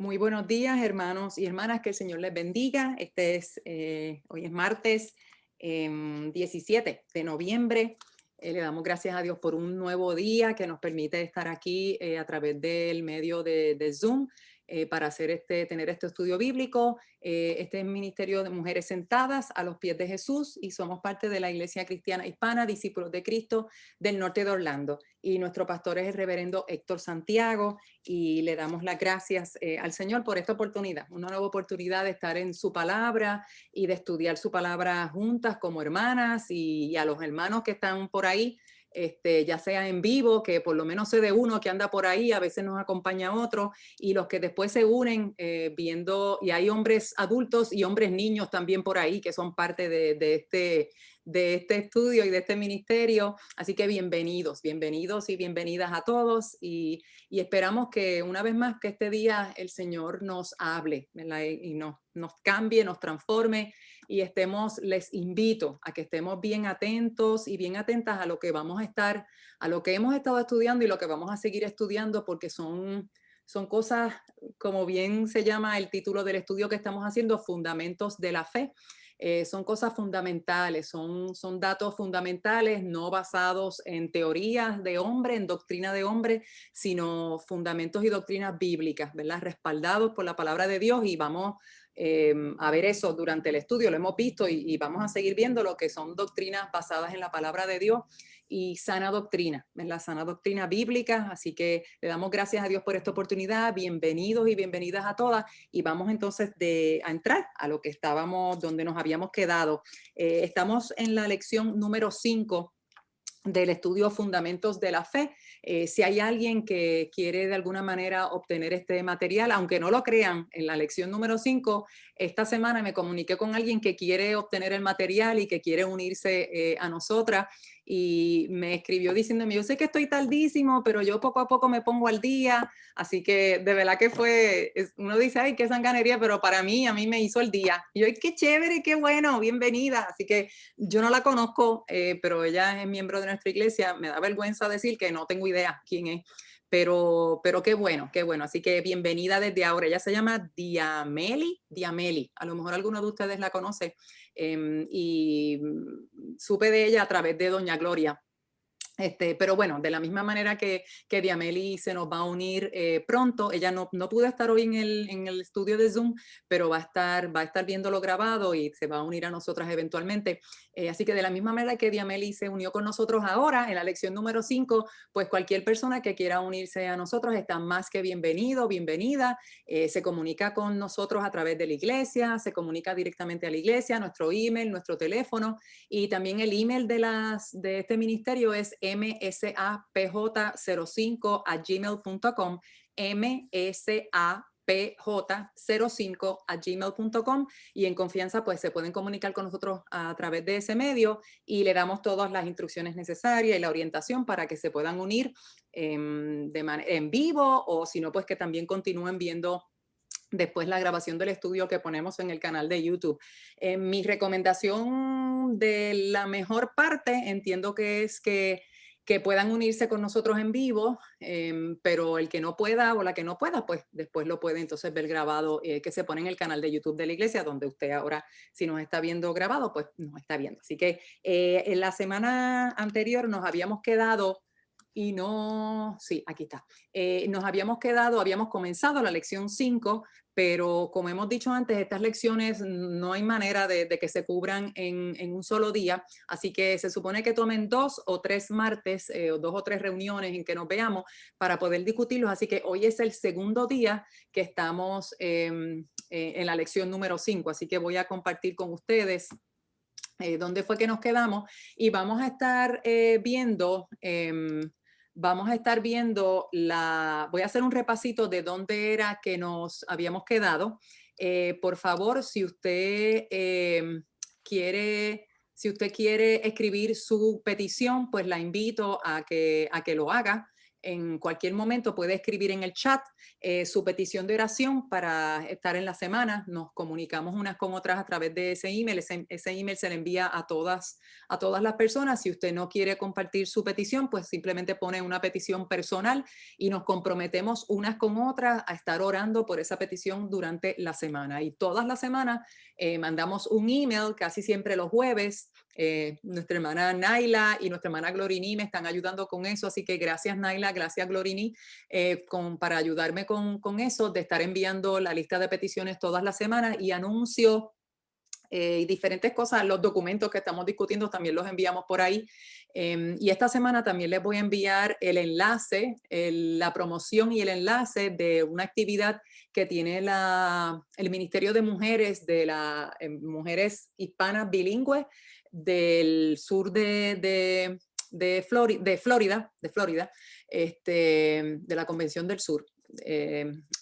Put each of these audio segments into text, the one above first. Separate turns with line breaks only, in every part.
Muy buenos días, hermanos y hermanas, que el Señor les bendiga. Hoy es martes 17 de noviembre. Le damos gracias a Dios por un nuevo día que nos permite estar aquí a través del medio de Zoom para tener este estudio bíblico. Este es el Ministerio de Mujeres Sentadas a los Pies de Jesús y somos parte de la Iglesia Cristiana Hispana, Discípulos de Cristo del norte de Orlando. Y nuestro pastor es el reverendo Héctor Santiago y le damos las gracias al Señor por esta oportunidad, una nueva oportunidad de estar en su palabra y de estudiar su palabra juntas como hermanas y a los hermanos que están por ahí, ya sea en vivo, que por lo menos sé de uno que anda por ahí, a veces nos acompaña otro, y los que después se unen viendo, y hay hombres adultos y hombres niños también por ahí que son parte de este estudio y de este ministerio. Así que bienvenidos y bienvenidas a todos y esperamos que una vez más que este día el Señor nos hable, ¿verdad? Y nos cambie, nos transforme y les invito a que estemos bien atentos y bien atentas a lo que a lo que hemos estado estudiando y lo que vamos a seguir estudiando, porque son cosas, como bien se llama el título del estudio que estamos haciendo, Fundamentos de la Fe. Son cosas fundamentales, son datos fundamentales, no basados en teorías de hombre, en doctrina de hombre, sino fundamentos y doctrinas bíblicas, ¿verdad? Respaldados por la palabra de Dios, y vamos a ver eso durante el estudio, lo hemos visto y vamos a seguir viendo lo que son doctrinas basadas en la palabra de Dios y sana doctrina, ¿verdad? Sana doctrina bíblica. Así que le damos gracias a Dios por esta oportunidad. Bienvenidos y bienvenidas a todas. Y vamos entonces a entrar a lo que donde nos habíamos quedado. Estamos en la lección número 5 del estudio Fundamentos de la Fe. Si hay alguien que quiere de alguna manera obtener este material, aunque no lo crean, en la lección número 5, esta semana me comuniqué con alguien que quiere obtener el material y que quiere unirse a nosotras, y me escribió diciéndome: yo sé que estoy tardísimo, pero yo poco a poco me pongo al día. Así que de verdad que uno dice, ay, qué sanganería, pero a mí me hizo el día. Y yo, ay, qué chévere, qué bueno, bienvenida. Así que yo no la conozco, pero ella es miembro de nuestra iglesia. Me da vergüenza decir que no tengo idea quién es, pero qué bueno, qué bueno. Así que bienvenida desde ahora. Ella se llama Diameli. A lo mejor alguno de ustedes la conoce, y supe de ella a través de Doña Gloria. Pero bueno, de la misma manera que Diameli se nos va a unir pronto. Ella no pudo estar hoy en el estudio de Zoom, pero va a estar viéndolo grabado y se va a unir a nosotras eventualmente. Así que de la misma manera que Diameli se unió con nosotros ahora en la lección número 5, pues cualquier persona que quiera unirse a nosotros está más que bienvenido, bienvenida. Se comunica con nosotros a través de la iglesia, se comunica directamente a la iglesia, nuestro email, nuestro teléfono, y también el email de este ministerio es msapj05@gmail.com, msapj05@gmail.com, y en confianza pues se pueden comunicar con nosotros a través de ese medio y le damos todas las instrucciones necesarias y la orientación para que se puedan unir en vivo, o si no, pues que también continúen viendo después la grabación del estudio que ponemos en el canal de YouTube. Mi recomendación de la mejor parte, entiendo que es que puedan unirse con nosotros en vivo, pero el que no pueda o la que no pueda, pues después lo puede entonces ver grabado, que se pone en el canal de YouTube de la iglesia, donde usted ahora, si nos está viendo grabado, pues nos está viendo. Así que en la semana anterior nos habíamos quedado, sí, aquí está. Habíamos comenzado la lección 5, pero como hemos dicho antes, estas lecciones no hay manera de que se cubran en un solo día, así que se supone que tomen 2 o 3 martes, o 2 o 3 reuniones en que nos veamos para poder discutirlos. Así que hoy es el segundo día que estamos en la lección número 5, así que voy a compartir con ustedes dónde fue que nos quedamos, y vamos a estar viendo... voy a hacer un repasito de dónde era que nos habíamos quedado. Por favor, si usted quiere escribir su petición, pues la invito a que lo haga. en cualquier momento puede escribir en el chat su petición de oración para estar en la semana. Nos comunicamos unas con otras a través de ese email. Ese email se le envía a todas las personas. Si usted no quiere compartir su petición, pues simplemente pone una petición personal y nos comprometemos unas con otras a estar orando por esa petición durante la semana. Y todas las semanas mandamos un email, casi siempre los jueves. Nuestra hermana Naila y nuestra hermana Glorini me están ayudando con eso, así que gracias Naila, gracias Glorini para ayudarme con eso, de estar enviando la lista de peticiones todas las semanas y anuncio y diferentes cosas. Los documentos que estamos discutiendo también los enviamos por ahí. Y esta semana también les voy a enviar el enlace, la promoción y el enlace de una actividad que tiene el Ministerio de Mujeres, de Mujeres Hispanas Bilingües del sur de Florida, de la Convención del Sur.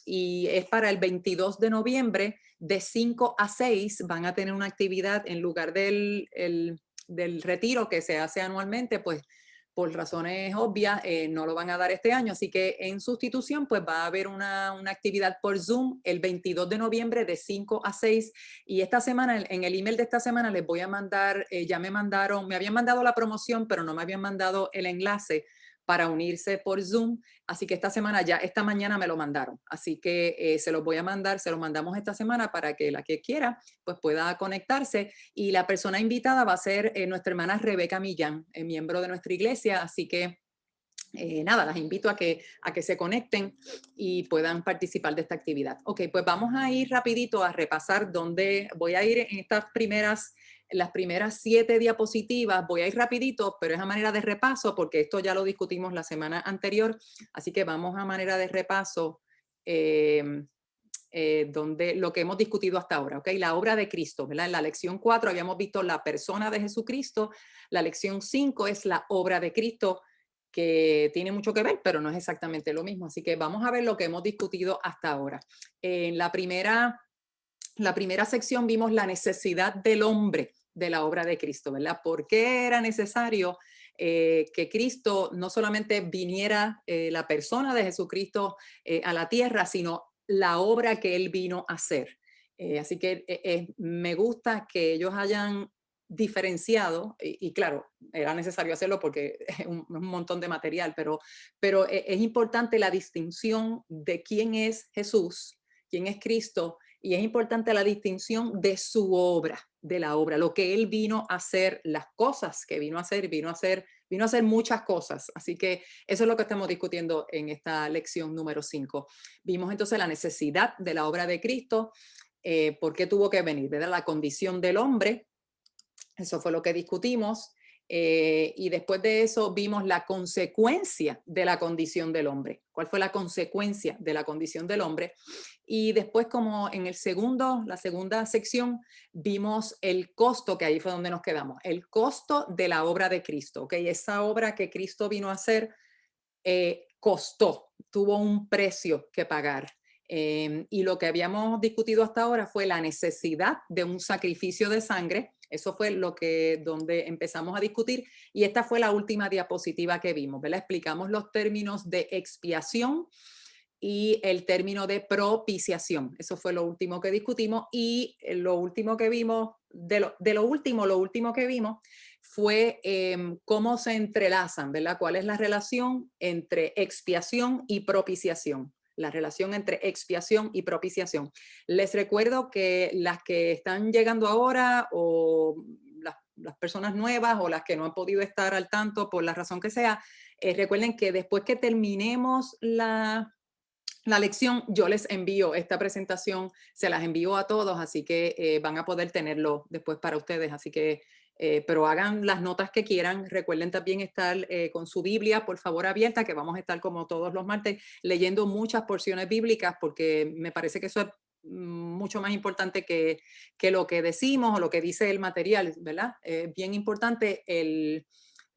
Y es para el 22 de noviembre de 5 a 6 van a tener una actividad en lugar del retiro que se hace anualmente, pues por razones obvias no lo van a dar este año, así que en sustitución pues va a haber una actividad por Zoom el 22 de noviembre de 5 a 6 y esta semana, en el email de esta semana les voy a mandar, ya me habían mandado la promoción, pero no me habían mandado el enlace para unirse por Zoom, así que esta mañana me lo mandaron, así que se los voy a mandar, se los mandamos esta semana para que la que quiera pues pueda conectarse y la persona invitada va a ser nuestra hermana Rebeca Millán, miembro de nuestra iglesia, así que nada, las invito a que se conecten y puedan participar de esta actividad. Ok, pues vamos a ir rapidito a repasar dónde voy a ir en las primeras 7 diapositivas. Voy a ir rapidito, pero es a manera de repaso porque esto ya lo discutimos la semana anterior, así que vamos a manera de repaso donde lo que hemos discutido hasta ahora, ¿ok? La obra de Cristo, ¿verdad? En la lección 4 habíamos visto la persona de Jesucristo, la lección 5 es la obra de Cristo, que tiene mucho que ver, pero no es exactamente lo mismo. Así que vamos a ver lo que hemos discutido hasta ahora. En la primera sección vimos la necesidad del hombre de la obra de Cristo, ¿verdad? ¿Por qué era necesario que Cristo no solamente viniera, la persona de Jesucristo a la tierra, sino la obra que él vino a hacer? Así que me gusta que ellos hayan diferenciado, y claro, era necesario hacerlo porque es un montón de material, pero es importante la distinción de quién es Jesús, quién es Cristo, y es importante la distinción de su obra, de la obra, lo que él vino a hacer, las cosas que vino a hacer muchas cosas. Así que eso es lo que estamos discutiendo en esta lección número 5. Vimos entonces la necesidad de la obra de Cristo, por qué tuvo que venir, ¿verdad? La condición del hombre. Eso fue lo que discutimos. Y después de eso vimos la consecuencia de la condición del hombre. ¿Cuál fue la consecuencia de la condición del hombre? Y después, como en la segunda sección, vimos el costo, que ahí fue donde nos quedamos, el costo de la obra de Cristo. ¿Okay? Esa obra que Cristo vino a hacer costó, tuvo un precio que pagar. Y lo que habíamos discutido hasta ahora fue la necesidad de un sacrificio de sangre. Eso fue donde empezamos a discutir. Y esta fue la última diapositiva que vimos, ¿verdad? Explicamos los términos de expiación y el término de propiciación. Eso fue lo último que discutimos. Y lo último que vimos, lo último que vimos fue cómo se entrelazan, ¿verdad? ¿Cuál es la relación entre expiación y propiciación? La relación entre expiación y propiciación. Les recuerdo que las que están llegando ahora o las personas nuevas o las que no han podido estar al tanto por la razón que sea, recuerden que después que terminemos la lección, yo les envío esta presentación, se las envío a todos, así que van a poder tenerlo después para ustedes, así que pero hagan las notas que quieran. Recuerden también estar con su Biblia, por favor, abierta, que vamos a estar como todos los martes leyendo muchas porciones bíblicas, porque me parece que eso es mucho más importante que lo que decimos o lo que dice el material, ¿verdad? Bien importante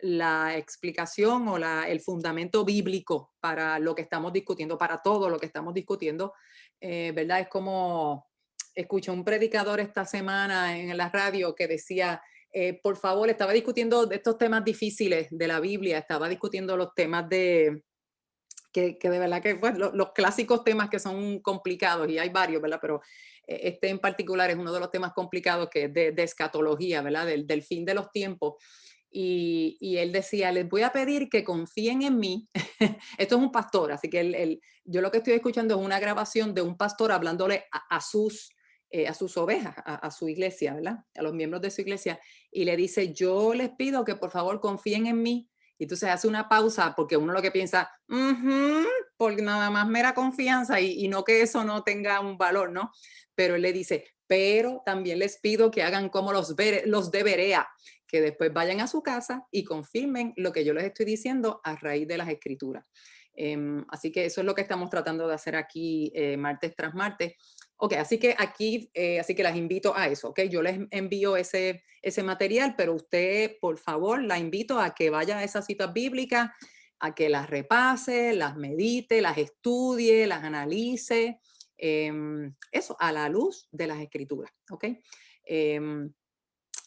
la explicación o el fundamento bíblico para lo que estamos discutiendo, para todo lo que estamos discutiendo, ¿verdad? Es como escuché un predicador esta semana en la radio que decía, por favor, estaba discutiendo de estos temas difíciles de la Biblia, estaba discutiendo los temas de que de verdad que pues, los clásicos temas que son complicados, y hay varios, ¿verdad? Pero este en particular es uno de los temas complicados que es de escatología, ¿verdad? Del fin de los tiempos. Y él decía, les voy a pedir que confíen en mí. Esto es un pastor, así que yo lo que estoy escuchando es una grabación de un pastor hablándole a sus ovejas, a su iglesia, ¿verdad? A los miembros de su iglesia. Y le dice, yo les pido que por favor confíen en mí. Y entonces hace una pausa porque uno lo que piensa, porque nada más mera confianza y no que eso no tenga un valor, ¿no? Pero él le dice, pero también les pido que hagan como los de Berea, que después vayan a su casa y confirmen lo que yo les estoy diciendo a raíz de las escrituras. Así que eso es lo que estamos tratando de hacer aquí martes tras martes. Ok, así que aquí, así que las invito a eso, ok. Yo les envío ese material, pero usted, por favor, la invito a que vaya a esas citas bíblicas, a que las repase, las medite, las estudie, las analice, eso, a la luz de las escrituras, ok.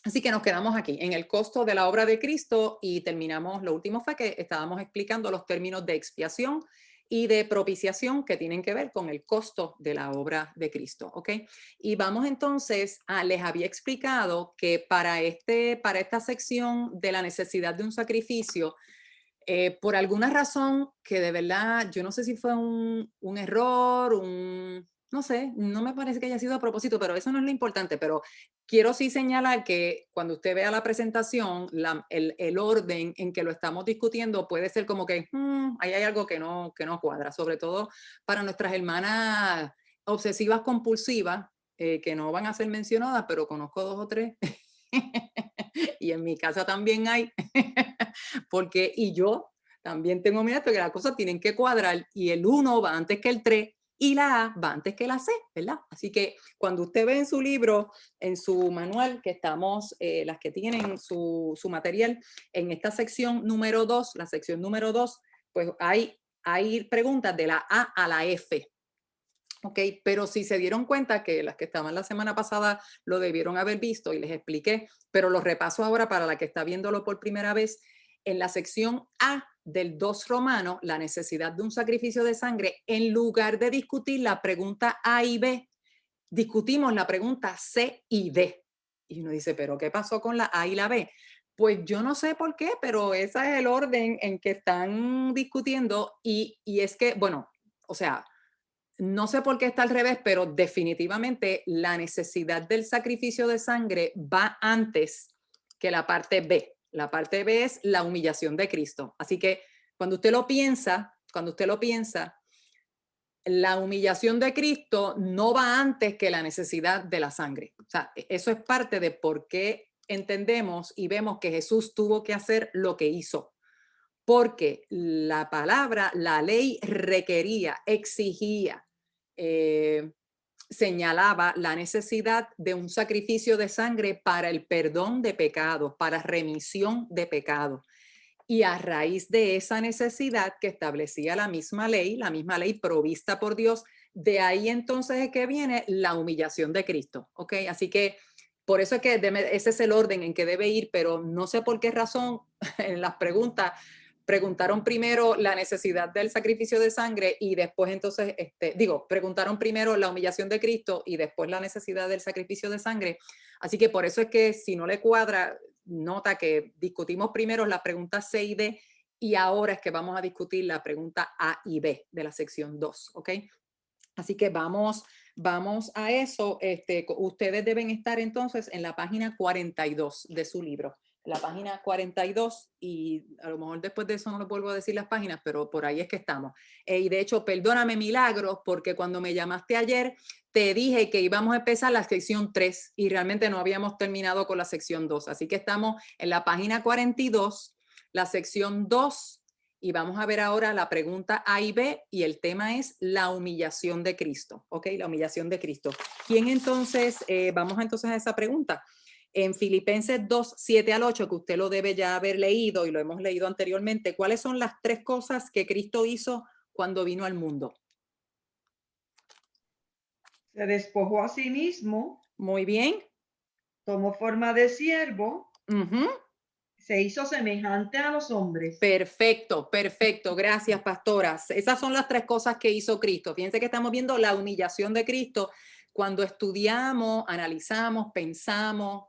Así que nos quedamos aquí en el costo de la obra de Cristo y terminamos, lo último fue que estábamos explicando los términos de expiación y de propiciación que tienen que ver con el costo de la obra de Cristo, ¿ok? Y vamos entonces les había explicado que para esta sección de la necesidad de un sacrificio, por alguna razón que de verdad, yo no sé si fue un error, no sé, no me parece que haya sido a propósito, pero eso no es lo importante, pero quiero sí señalar que cuando usted vea la presentación, el orden en que lo estamos discutiendo puede ser como que ahí hay algo que no cuadra, sobre todo para nuestras hermanas obsesivas compulsivas, que no van a ser mencionadas, pero conozco dos o tres. Y en mi casa también hay, porque y yo también tengo miedo que las cosas tienen que cuadrar y el 1 va antes que el 3 y la A va antes que la C, ¿verdad? Así que cuando usted ve en su libro, en su manual, que estamos, las que tienen su material, en esta sección número 2, la sección número 2, pues hay preguntas de la A a la F. Ok, pero si se dieron cuenta que las que estaban la semana pasada lo debieron haber visto y les expliqué, pero lo repaso ahora para la que está viéndolo por primera vez, en la sección A del 2 romano, la necesidad de un sacrificio de sangre, en lugar de discutir la pregunta A y B, discutimos la pregunta C y D. Y uno dice, pero ¿qué pasó con la A y la B? Pues yo no sé por qué, pero ese es el orden en que están discutiendo y es que, bueno, o sea, no sé por qué está al revés, pero definitivamente la necesidad del sacrificio de sangre va antes que la parte B. La parte B es la humillación de Cristo. Así que cuando usted lo piensa, la humillación de Cristo no va antes que la necesidad de la sangre. O sea, eso es parte de por qué entendemos y vemos que Jesús tuvo que hacer lo que hizo. Porque la palabra, la ley requería, exigía, eh, señalaba la necesidad de un sacrificio de sangre para el perdón de pecados, para remisión de pecados. Y a raíz de esa necesidad que establecía la misma ley provista por Dios, de ahí entonces es que viene la humillación de Cristo. ¿Ok? Así que por eso es que ese es el orden en que debe ir, pero no sé por qué razón en las preguntas preguntaron primero la necesidad del sacrificio de sangre y después entonces, preguntaron primero la humillación de Cristo y después la necesidad del sacrificio de sangre. Así que por eso es que si no le cuadra, nota que discutimos primero las preguntas C y D y ahora es que vamos a discutir la pregunta A y B de la sección 2, ¿ok? Así que vamos a eso. Ustedes deben estar entonces en la página 42 de su libro. La página 42 y a lo mejor después de eso no les vuelvo a decir las páginas, pero por ahí es que estamos. Y de hecho, perdóname Milagros, porque cuando me llamaste ayer te dije que íbamos a empezar la sección 3 y realmente no habíamos terminado con la sección 2. Así que estamos en la página 42, la sección 2 y vamos a ver ahora la pregunta A y B y el tema es la humillación de Cristo, ¿ok? La humillación de Cristo. ¿Quién entonces, vamos entonces a esa pregunta? En Filipenses 2, 7 al 8, que usted lo debe ya haber leído y lo hemos leído anteriormente, ¿cuáles son las 3 cosas que Cristo hizo cuando vino al mundo?
Se despojó a sí mismo,
Muy bien.
tomó forma de siervo,
Uh -huh.
se hizo semejante a los hombres.
Perfecto, perfecto. Gracias, pastoras. Esas son las tres cosas que hizo Cristo. Fíjense que estamos viendo la humillación de Cristo. Cuando estudiamos, analizamos, pensamos,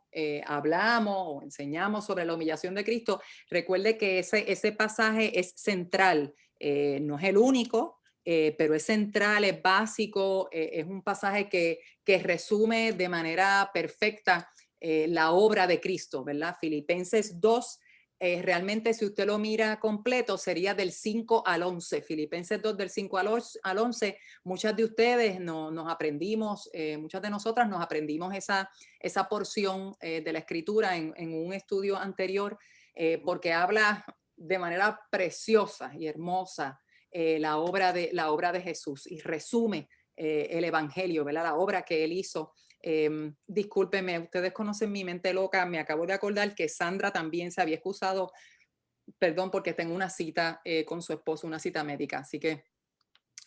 hablamos o enseñamos sobre la humillación de Cristo, recuerde que ese pasaje es central. No es el único, pero es central, es básico, es un pasaje que resume de manera perfecta la obra de Cristo, ¿verdad? Filipenses 2. Realmente, si usted lo mira completo, sería del 5 al 11. Filipenses 2, del 5 al 11. Muchas de ustedes nos aprendimos, muchas de nosotras nos aprendimos esa porción de la escritura en un estudio anterior, porque habla de manera preciosa y hermosa la obra de Jesús y resume el evangelio, ¿verdad? La obra que él hizo. Discúlpenme, ustedes conocen mi mente loca, me acabo de acordar que Sandra también se había excusado, perdón, porque tengo una cita con su esposo, una cita médica, así que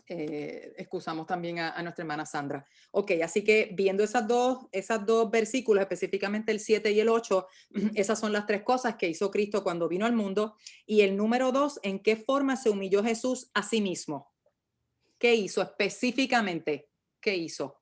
excusamos también a nuestra hermana Sandra. Ok, así que viendo esas dos versículos, específicamente el 7 y el 8, esas son las tres cosas que hizo Cristo cuando vino al mundo. Y el número 2, ¿en qué forma se humilló Jesús a sí mismo? ¿Qué hizo específicamente? ¿Qué hizo?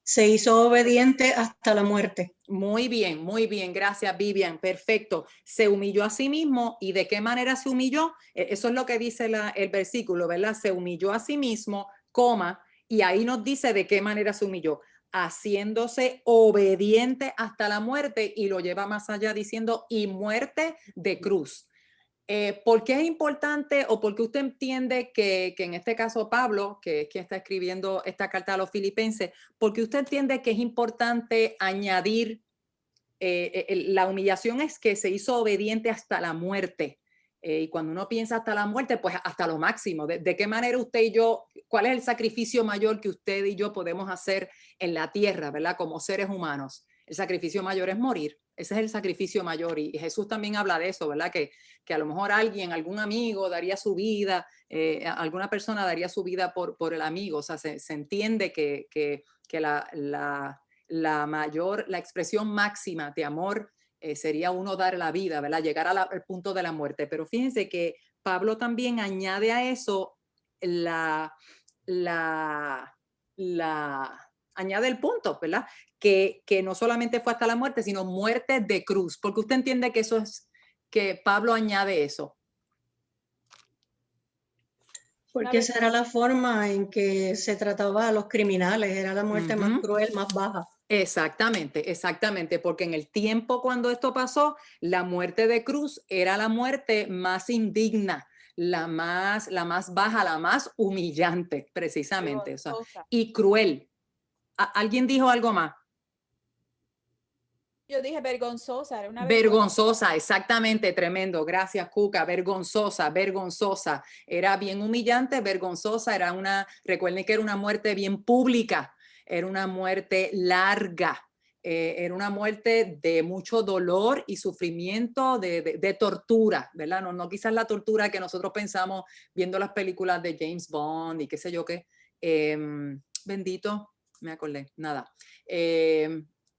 Se hizo obediente hasta la muerte.
Muy bien, gracias Vivian, perfecto. Se humilló a sí mismo. ¿Y de qué manera se humilló? Eso es lo que dice el versículo, ¿verdad? Se humilló a sí mismo, coma, y ahí nos dice de qué manera se humilló, haciéndose obediente hasta la muerte, y lo lleva más allá diciendo, y muerte de cruz. ¿Por qué es importante o por qué usted entiende que en este caso Pablo, que es quien está escribiendo esta carta a los filipenses, por qué usted entiende que es importante añadir la humillación es que se hizo obediente hasta la muerte? Y cuando uno piensa hasta la muerte, pues hasta lo máximo. ¿De qué manera usted y yo, cuál es el sacrificio mayor que usted y yo podemos hacer en la tierra, ¿verdad? Como seres humanos. El sacrificio mayor es morir. Ese es el sacrificio mayor. Y Jesús también habla de eso, ¿verdad? Que a lo mejor alguien, algún amigo daría su vida, alguna persona daría su vida por el amigo. O sea, se entiende que la expresión máxima de amor sería uno dar la vida, ¿verdad? Llegar al punto de la muerte. Pero fíjense que Pablo también añade a eso añade el punto, ¿verdad? Que no solamente fue hasta la muerte, sino muerte de cruz. Porque usted entiende que eso es, que Pablo añade eso.
Porque esa era la forma en que se trataba a los criminales, era la muerte más cruel, más baja.
Exactamente, exactamente, porque en el tiempo cuando esto pasó, la muerte de cruz era la muerte más indigna, la más baja, la más humillante, precisamente, o sea, y cruel. ¿Alguien dijo algo más?
Yo dije vergonzosa, era una
vergonzosa, exactamente, tremendo. Gracias, Cuca. Vergonzosa. Era bien humillante, vergonzosa. Recuerden que era una muerte bien pública, era una muerte larga, era una muerte de mucho dolor y sufrimiento, de tortura, ¿verdad? No quizás la tortura que nosotros pensamos viendo las películas de James Bond y qué sé yo qué. Bendito, me acordé, nada.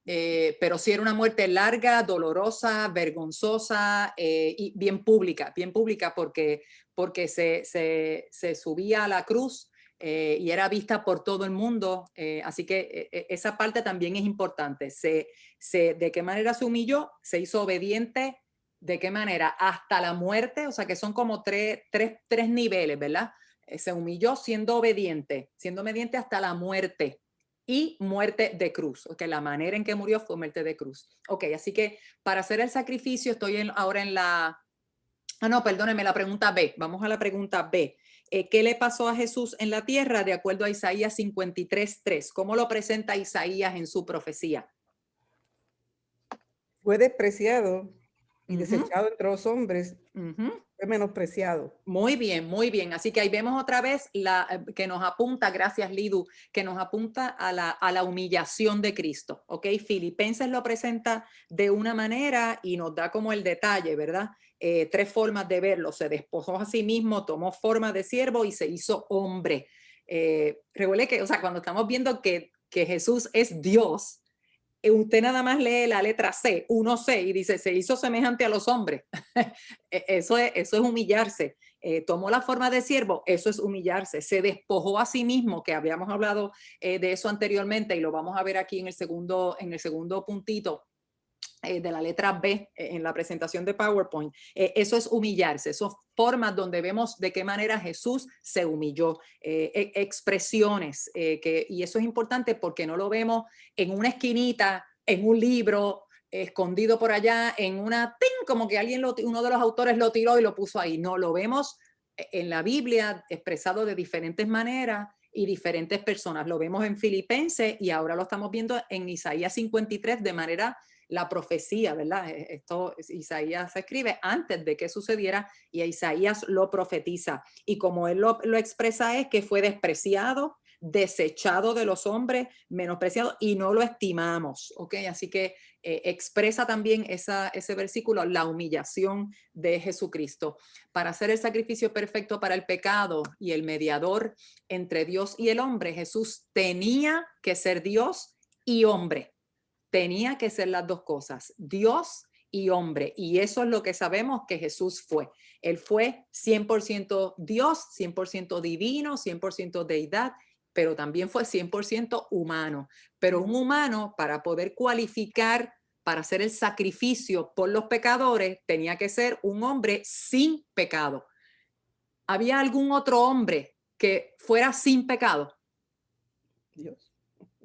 Pero sí era una muerte larga, dolorosa, vergonzosa y bien pública porque se subía a la cruz y era vista por todo el mundo. Así que esa parte también es importante. ¿De qué manera se humilló? Se hizo obediente. ¿De qué manera? Hasta la muerte. O sea que son como tres niveles, ¿verdad? Se humilló siendo obediente hasta la muerte. Y muerte de cruz, ok, la manera en que murió fue muerte de cruz. Ok, así que para hacer el sacrificio estoy ahora en no, perdónenme, la pregunta B. Vamos a la pregunta B. ¿Qué le pasó a Jesús en la tierra de acuerdo a Isaías 53:3? ¿Cómo lo presenta Isaías en su profecía?
Fue despreciado y desechado entre los hombres, fue menospreciado.
Muy bien, muy bien. Así que ahí vemos otra vez que nos apunta, gracias Lidu, que nos apunta a la humillación de Cristo. ¿Ok? Filipenses lo presenta de una manera y nos da como el detalle, ¿verdad? Tres formas de verlo. Se despojó a sí mismo, tomó forma de siervo y se hizo hombre. Recuerde que, o sea, cuando estamos viendo que Jesús es Dios, usted nada más lee la letra C, 1C, y dice, se hizo semejante a los hombres. Eso es humillarse. Tomó la forma de siervo, eso es humillarse. Se despojó a sí mismo, que habíamos hablado de eso anteriormente, y lo vamos a ver aquí en el segundo puntito de la letra B en la presentación de PowerPoint. Eso es humillarse, son formas donde vemos de qué manera Jesús se humilló, expresiones, y eso es importante porque no lo vemos en una esquinita, en un libro, escondido por allá, en una, ¡ting!, como que uno de los autores lo tiró y lo puso ahí. No, lo vemos en la Biblia expresado de diferentes maneras y diferentes personas. Lo vemos en Filipenses y ahora lo estamos viendo en Isaías 53 de manera la profecía, ¿verdad? Esto Isaías se escribe antes de que sucediera y Isaías lo profetiza. Y como él lo expresa es que fue despreciado, desechado de los hombres, menospreciado y no lo estimamos, ¿ok? Así que expresa también ese versículo, la humillación de Jesucristo. Para hacer el sacrificio perfecto para el pecado y el mediador entre Dios y el hombre, Jesús tenía que ser Dios y hombre. Tenía que ser las dos cosas, Dios y hombre. Y eso es lo que sabemos que Jesús fue. Él fue 100% Dios, 100% divino, 100% deidad, pero también fue 100% humano. Pero un humano, para poder cualificar para hacer el sacrificio por los pecadores, tenía que ser un hombre sin pecado. ¿Había algún otro hombre que fuera sin pecado?
Dios,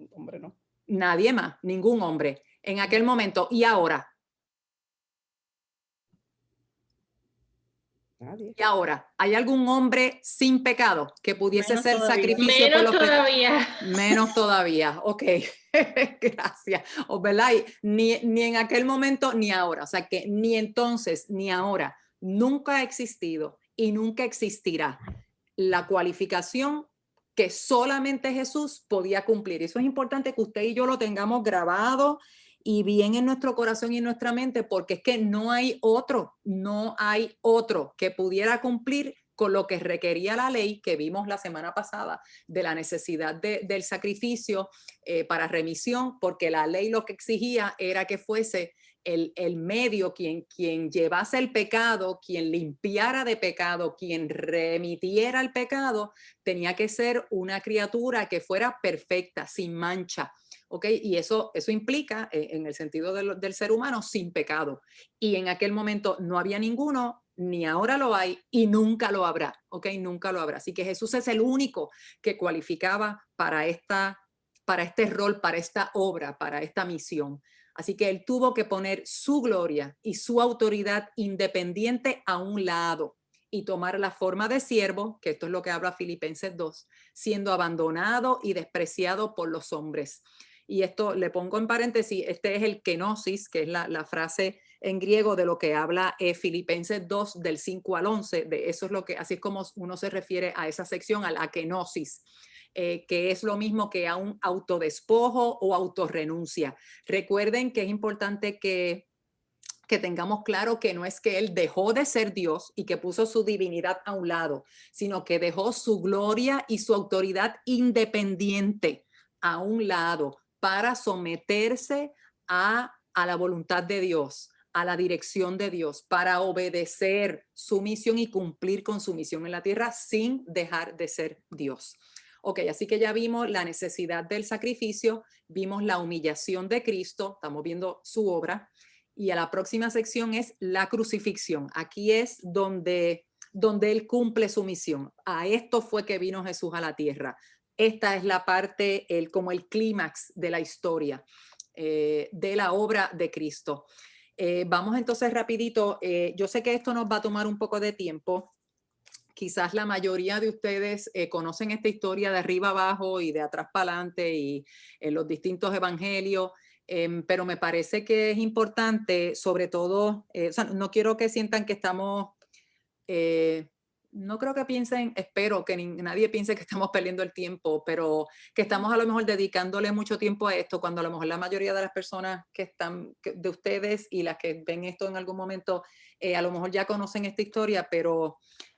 hombre no.
Nadie más, ningún hombre en aquel momento. ¿Y ahora?
Nadie.
¿Y ahora? ¿Hay algún hombre sin pecado que pudiese
Menos
ser
todavía.
sacrificio por
Menos
los pecados?
todavía.
Menos todavía. Ok, gracias. ¿Verdad? Ni en aquel momento ni ahora. O sea que ni entonces ni ahora. Nunca ha existido y nunca existirá la cualificación que solamente Jesús podía cumplir. Eso es importante que usted y yo lo tengamos grabado y bien en nuestro corazón y en nuestra mente, porque es que no hay otro que pudiera cumplir con lo que requería la ley que vimos la semana pasada de la necesidad del sacrificio para remisión, porque la ley lo que exigía era que fuese el medio, quien llevase el pecado, quien limpiara de pecado, quien remitiera el pecado, tenía que ser una criatura que fuera perfecta, sin mancha. ¿Ok? Y eso implica, en el sentido del ser humano, sin pecado. Y en aquel momento no había ninguno, ni ahora lo hay y nunca lo habrá. ¿Ok? Nunca lo habrá. Así que Jesús es el único que cualificaba para este rol, para esta obra, para esta misión. Así que él tuvo que poner su gloria y su autoridad independiente a un lado y tomar la forma de siervo, que esto es lo que habla Filipenses 2, siendo abandonado y despreciado por los hombres. Y esto le pongo en paréntesis, este es el kenosis, que es la frase en griego de lo que habla Filipenses 2 del 5 al 11, de eso es lo que, así es como uno se refiere a esa sección, a la kenosis. Que es lo mismo que a un autodespojo o autorrenuncia. Recuerden que es importante que tengamos claro que no es que él dejó de ser Dios y que puso su divinidad a un lado, sino que dejó su gloria y su autoridad independiente a un lado para someterse a la voluntad de Dios, a la dirección de Dios, para obedecer su misión y cumplir con su misión en la tierra sin dejar de ser Dios. Ok, así que ya vimos la necesidad del sacrificio, vimos la humillación de Cristo, estamos viendo su obra, y a la próxima sección es la crucifixión. Aquí es donde él cumple su misión. A esto fue que vino Jesús a la tierra. Esta es la parte, como el clímax de la historia, de la obra de Cristo. Vamos entonces rapidito. Yo sé que esto nos va a tomar un poco de tiempo. Quizás la mayoría de ustedes conocen esta historia de arriba abajo y de atrás para adelante y en los distintos evangelios, pero me parece que es importante, sobre todo, o sea, no quiero que sientan que estamos, no creo que piensen, espero que nadie piense que estamos perdiendo el tiempo, pero que estamos a lo mejor dedicándole mucho tiempo a esto, cuando a lo mejor la mayoría de las personas que están, de ustedes y las que ven esto en algún momento, a lo mejor ya conocen esta historia, pero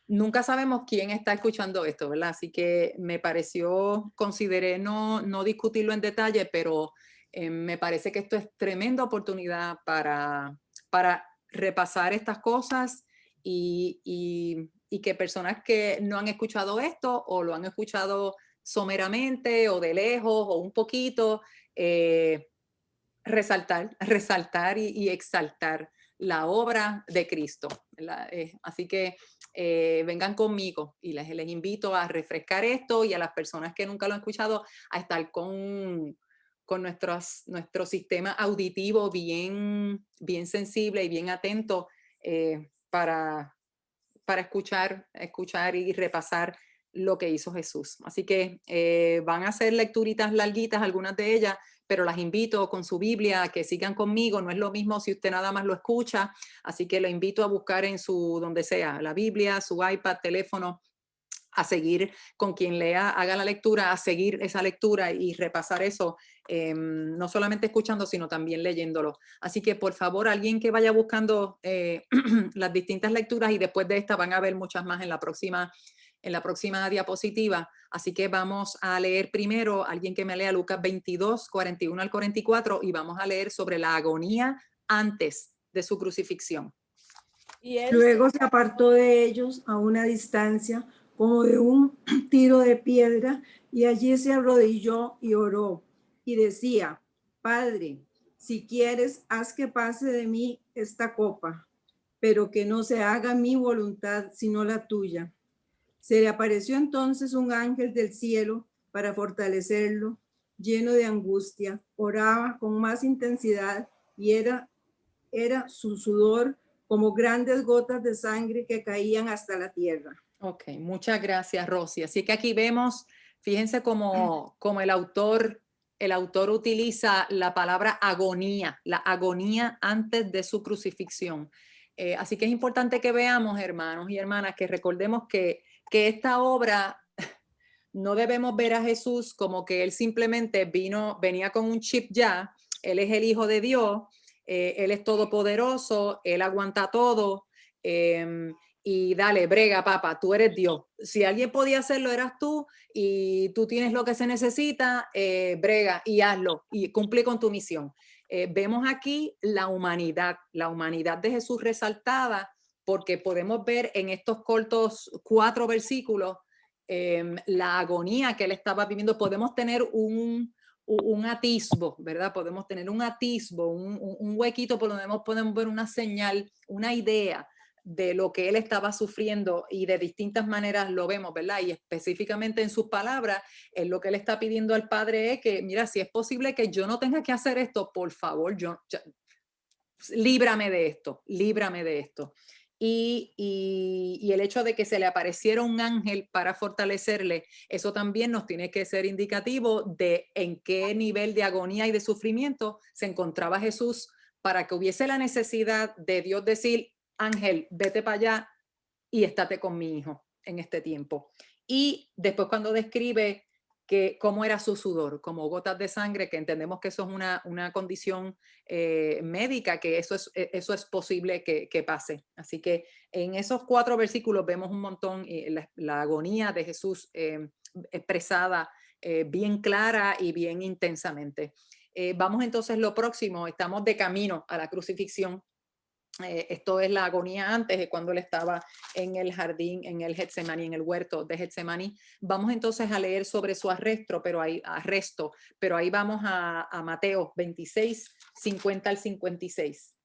nunca sabemos quién está escuchando esto, ¿verdad? Así que me pareció, consideré no discutirlo en detalle, pero Me parece que esto es tremenda oportunidad para repasar estas cosas y que personas que no han escuchado esto o lo han escuchado someramente o de lejos o un poquito, resaltar y exaltar la obra de Cristo. Así que vengan conmigo y les invito a refrescar esto y a las personas que nunca lo han escuchado a estar con nuestro sistema auditivo bien sensible y bien atento para escuchar y repasar lo que hizo Jesús. Así que van a ser lecturitas larguitas, algunas de ellas, pero las invito con su Biblia a que sigan conmigo. No es lo mismo si usted nada más lo escucha, así que le invito a buscar en donde sea, la Biblia, su iPad, teléfono, a seguir con quien lea, haga la lectura, a seguir esa lectura y repasar eso, no solamente escuchando, sino también leyéndolo. Así que, por favor, alguien que vaya buscando las distintas lecturas, y después de esta van a ver muchas más en la próxima diapositiva. Así que vamos a leer primero, alguien que me lea Lucas 22, 41 al 44, y vamos a leer sobre la agonía antes de su crucifixión.
Luego se apartó de ellos a una distancia como de un tiro de piedra, y allí se arrodilló y oró y decía: Padre, si quieres, haz que pase de mí esta copa, pero que no se haga mi voluntad sino la tuya. Se le apareció entonces un ángel del cielo para fortalecerlo. Lleno de angustia, oraba con más intensidad y era su sudor como grandes gotas de sangre que caían hasta la tierra.
Ok, muchas gracias, Rosy. Así que aquí vemos, fíjense cómo el autor utiliza la palabra agonía, la agonía antes de su crucifixión. Así que es importante que veamos, hermanos y hermanas, que recordemos que esta obra no debemos ver a Jesús como que él simplemente venía con un chip ya, él es el Hijo de Dios, él es todopoderoso, él aguanta todo, y dale, brega, papá, tú eres Dios. Si alguien podía hacerlo, eras tú, y tú tienes lo que se necesita, brega y hazlo, y cumple con tu misión. Vemos aquí la humanidad de Jesús resaltada, porque podemos ver en estos cortos 4 versículos la agonía que él estaba viviendo. Podemos tener un atisbo, ¿verdad? Podemos tener un atisbo, un huequito por donde podemos ver una señal, una idea de lo que él estaba sufriendo, y de distintas maneras lo vemos, ¿verdad? Y específicamente en sus palabras, lo que él está pidiendo al Padre es que, mira, si es posible que yo no tenga que hacer esto, por favor, líbrame de esto, líbrame de esto. Y el hecho de que se le apareciera un ángel para fortalecerle, eso también nos tiene que ser indicativo de en qué nivel de agonía y de sufrimiento se encontraba Jesús, para que hubiese la necesidad de Dios decir: ángel, vete para allá y estate con mi hijo en este tiempo. Y después, cuando describe cómo era su sudor, como gotas de sangre, que entendemos que eso es una condición médica, que eso es posible que pase. Así que en esos 4 versículos vemos un montón la agonía de Jesús expresada bien clara y bien intensamente. Vamos entonces, lo próximo, estamos de camino a la crucifixión. Esto es la agonía antes de cuando él estaba en el jardín, en el Getsemaní, en el huerto de Getsemaní. Vamos entonces a leer sobre su arresto, pero ahí vamos a Mateo 26, 50 al 56.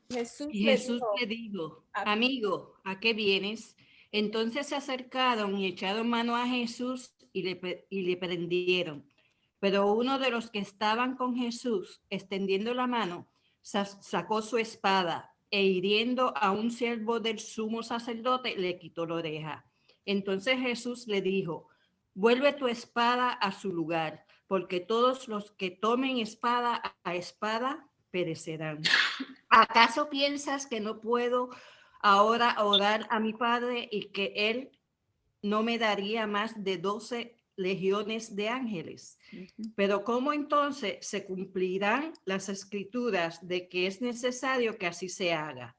Jesús
le dijo, amigo, ¿a qué vienes? Entonces se acercaron y echaron mano a Jesús y le prendieron. Pero uno de los que estaban con Jesús, extendiendo la mano, sacó su espada e hiriendo a un siervo del sumo sacerdote, le quitó la oreja. Entonces Jesús le dijo: vuelve tu espada a su lugar, porque todos los que tomen espada a espada perecerán. ¿Acaso piensas que no puedo ahora orar a mi Padre y que él no me daría más de 12 legiones de ángeles? Pero ¿cómo entonces se cumplirán las escrituras de que es necesario que así se haga?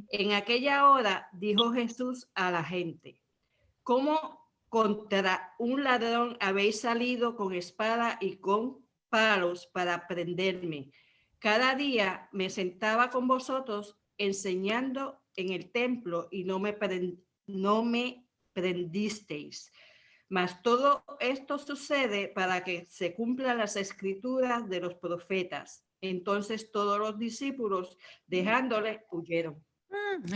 En aquella hora dijo Jesús a la gente: ¿cómo contra un ladrón habéis salido con espada y con palos para prenderme. Cada día me sentaba con vosotros enseñando en el templo y no me prendisteis. Mas todo esto sucede para que se cumplan las escrituras de los profetas. Entonces todos los discípulos, dejándole, huyeron.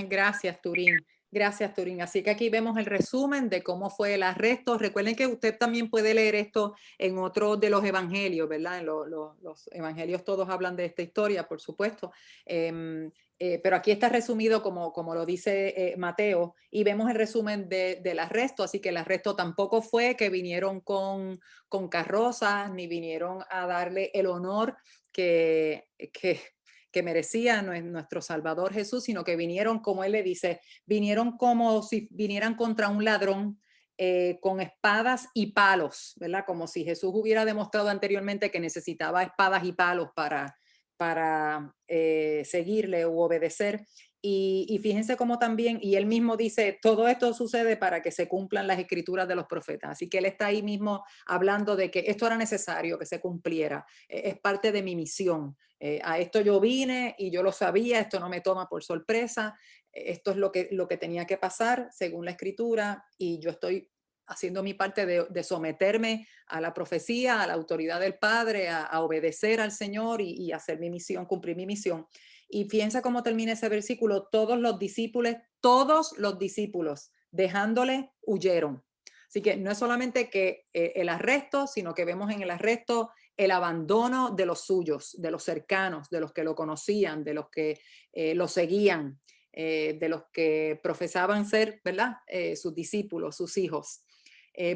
Gracias, Turín. Gracias, Turín. Así que aquí vemos el resumen de cómo fue el arresto. Recuerden que usted también puede leer esto en otros de los evangelios, ¿verdad? Los evangelios todos hablan de esta historia, por supuesto. Pero aquí está resumido como lo dice Mateo, y vemos el resumen del arresto. Así que el arresto tampoco fue que vinieron con carrozas, ni vinieron a darle el honor que merecía nuestro Salvador Jesús, sino que vinieron, como él le dice, vinieron como si vinieran contra un ladrón, con espadas y palos, ¿verdad? Como si Jesús hubiera demostrado anteriormente que necesitaba espadas y palos para seguirle u obedecer. Y fíjense cómo también, y él mismo dice, todo esto sucede para que se cumplan las escrituras de los profetas. Así que él está ahí mismo hablando de que esto era necesario que se cumpliera. Es parte de mi misión. A esto yo vine y yo lo sabía, esto no me toma por sorpresa. Esto es lo que tenía que pasar según la escritura, y yo estoy haciendo mi parte de someterme a la profecía, a la autoridad del Padre, a obedecer al Señor y hacer mi misión, cumplir mi misión. Y fíjense cómo termina ese versículo: todos los discípulos, dejándole, huyeron. Así que no es solamente que el arresto, sino que vemos en el arresto el abandono de los suyos, de los cercanos, de los que lo conocían, de los que lo seguían, de los que profesaban ser, ¿verdad? Sus discípulos, sus hijos.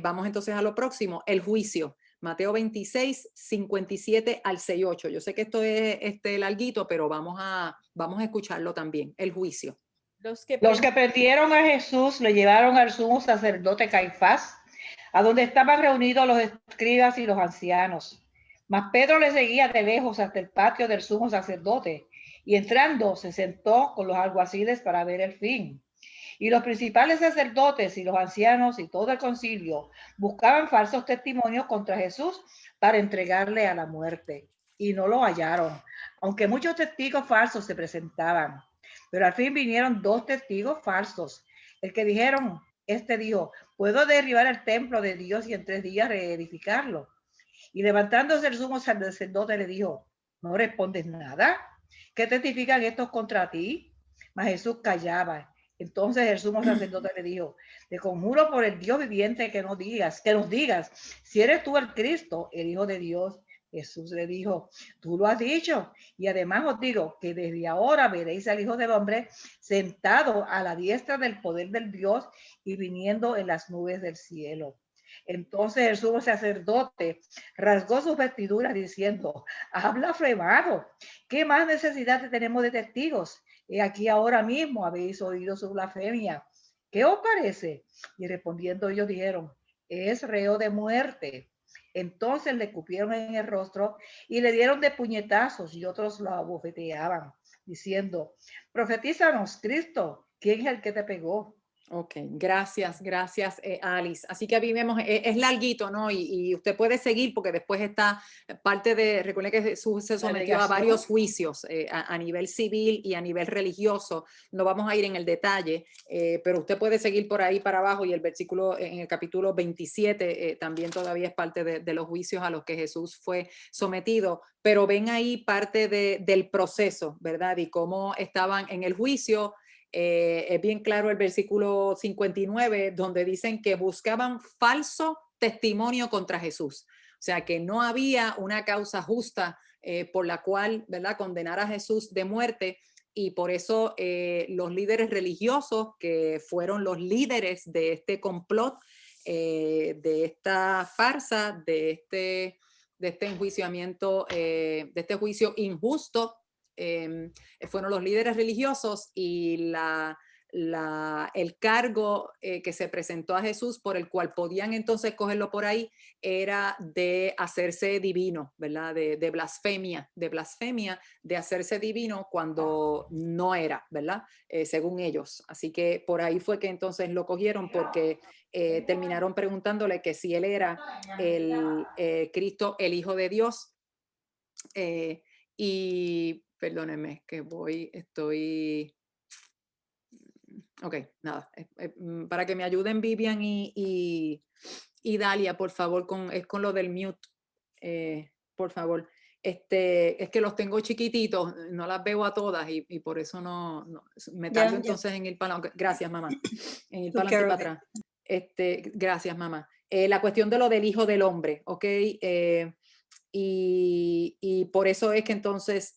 Vamos entonces a lo próximo, el juicio. Mateo 26, 57 al 68. Yo sé que esto es larguito, pero vamos a escucharlo también. El juicio.
Los que prendieron a Jesús lo llevaron al sumo sacerdote Caifás, a donde estaban reunidos los escribas y los ancianos. Mas Pedro le seguía de lejos hasta el patio del sumo sacerdote, y entrando se sentó con los alguaciles para ver el fin. Y los principales sacerdotes y los ancianos y todo el concilio buscaban falsos testimonios contra Jesús para entregarle a la muerte. Y no lo hallaron, aunque muchos testigos falsos se presentaban. Pero al fin vinieron 2 testigos falsos. El que dijeron, dijo, puedo derribar el templo de Dios y en 3 días reedificarlo. Y levantándose el sumo sacerdote le dijo, ¿no respondes nada? ¿Qué testifican estos contra ti? Mas Jesús callaba. Entonces el sumo sacerdote le dijo, te conjuro por el Dios viviente que nos digas, si eres tú el Cristo, el Hijo de Dios. Jesús le dijo, tú lo has dicho, y además os digo que desde ahora veréis al Hijo del Hombre sentado a la diestra del poder del Dios y viniendo en las nubes del cielo. Entonces el sumo sacerdote rasgó sus vestiduras diciendo, habla blasfemado, ¿qué más necesidad tenemos de testigos? Y aquí ahora mismo habéis oído su blasfemia. ¿Qué os parece? Y respondiendo ellos dijeron, es reo de muerte. Entonces le escupieron en el rostro y le dieron de puñetazos, y otros lo abofeteaban, diciendo, profetízanos, Cristo, ¿quién es el que te pegó?
Ok, gracias, Alice. Así que aquí vemos, es larguito, ¿no? Y usted puede seguir porque después está parte de, recuerden que Jesús se sometió a varios juicios a nivel civil y a nivel religioso. No vamos a ir en el detalle, pero usted puede seguir por ahí para abajo, y el versículo en el capítulo 27 también todavía es parte de los juicios a los que Jesús fue sometido. Pero ven ahí parte del proceso, ¿verdad? Y cómo estaban en el juicio. Es bien claro el versículo 59, donde dicen que buscaban falso testimonio contra Jesús. O sea, que no había una causa justa por la cual, ¿verdad?, condenar a Jesús de muerte. Y por eso los líderes religiosos, que fueron los líderes de este complot, de esta farsa, de este enjuiciamiento, de este juicio injusto, fueron los líderes religiosos, y el cargo que se presentó a Jesús, por el cual podían entonces cogerlo por ahí, era de hacerse divino, ¿verdad? De blasfemia, de hacerse divino cuando no era, ¿verdad? Según ellos. Así que por ahí fue que entonces lo cogieron, porque terminaron preguntándole que si él era el Cristo, el Hijo de Dios. Y perdónenme que ok, nada, para que me ayuden Vivian y Dalia, por favor, es con lo del mute, por favor. Es que los tengo chiquititos, no las veo a todas y por eso no me tardo entonces en ir para gracias, mamá, en ir para adelante y para atrás. Gracias, mamá. La cuestión de lo del Hijo del Hombre, ¿ok? Y por eso es que entonces,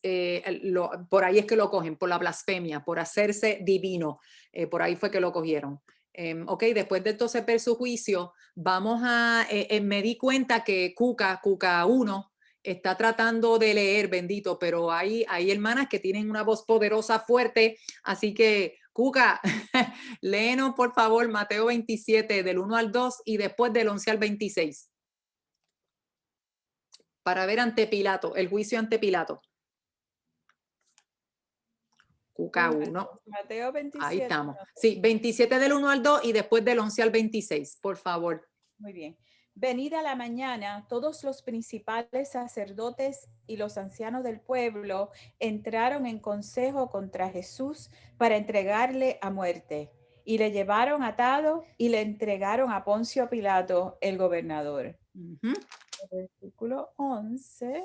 por ahí es que lo cogen, por la blasfemia, por hacerse divino, por ahí fue que lo cogieron. Ok, después de entonces ver su juicio, me di cuenta que Cuca 1 está tratando de leer, bendito, pero hay hermanas que tienen una voz poderosa, fuerte, así que Cuca, léenos por favor Mateo 27 del 1 al 2 y después del 11 al 26. Para ver ante Pilato, el juicio ante Pilato. Cuca 1.
Mateo 27.
Ahí estamos. Sí, 27 del 1 al 2 y después del 11 al 26, por favor.
Muy bien. Venida la mañana, todos los principales sacerdotes y los ancianos del pueblo entraron en consejo contra Jesús para entregarle a muerte. Y le llevaron atado y le entregaron a Poncio Pilato, el gobernador. El versículo 11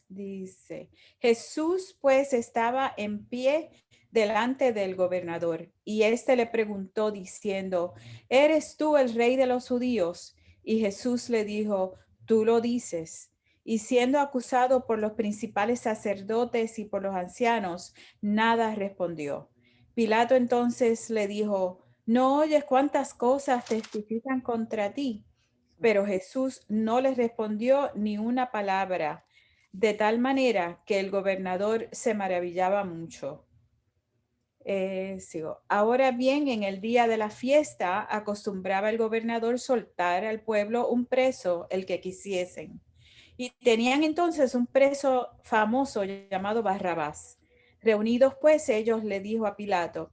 dice, Jesús pues estaba en pie delante del gobernador y éste le preguntó diciendo, ¿eres tú el rey de los judíos? Y Jesús le dijo, tú lo dices. Y siendo acusado por los principales sacerdotes y por los ancianos, nada respondió. Pilato entonces le dijo, ¿no oyes cuántas cosas testifican contra ti? Pero Jesús no les respondió ni una palabra, de tal manera que el gobernador se maravillaba mucho. Sigo. Ahora bien, en el día de la fiesta, acostumbraba el gobernador soltar al pueblo un preso, el que quisiesen. Y tenían entonces un preso famoso llamado Barrabás. Reunidos pues ellos le dijo Pilato,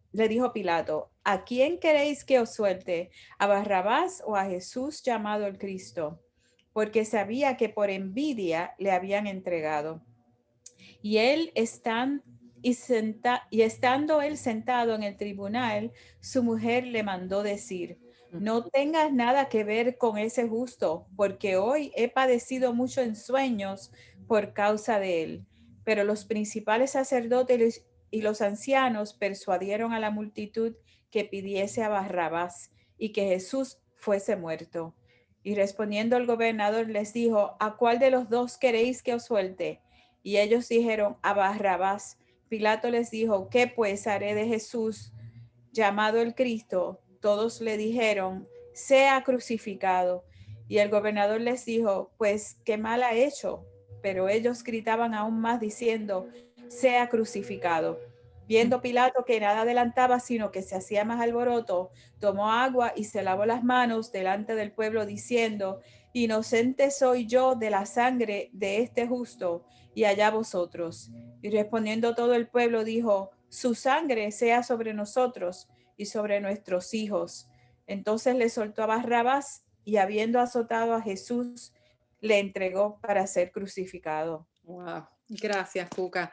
¿a quién queréis que os suelte? ¿A Barrabás o a Jesús llamado el Cristo? Porque sabía que por envidia le habían entregado. Y él estando él sentado en el tribunal, su mujer le mandó decir, no tengas nada que ver con ese justo, porque hoy he padecido mucho en sueños por causa de él. Pero los principales sacerdotes y los ancianos persuadieron a la multitud que pidiese a Barrabás y que Jesús fuese muerto. Y respondiendo el gobernador les dijo, ¿a cuál de los dos queréis que os suelte? Y ellos dijeron, a Barrabás. Pilato les dijo, ¿qué pues haré de Jesús, llamado el Cristo? Todos le dijeron, sea crucificado. Y el gobernador les dijo, pues, ¿qué mal ha hecho? Pero ellos gritaban aún más diciendo, sea crucificado. Viendo Pilato que nada adelantaba, sino que se hacía más alboroto, tomó agua y se lavó las manos delante del pueblo, diciendo, inocente soy yo de la sangre de este justo, y allá vosotros. Y respondiendo todo el pueblo dijo, su sangre sea sobre nosotros y sobre nuestros hijos. Entonces le soltó a Barrabás y habiendo azotado a Jesús, le entregó para ser crucificado.
Wow, gracias, Cuca.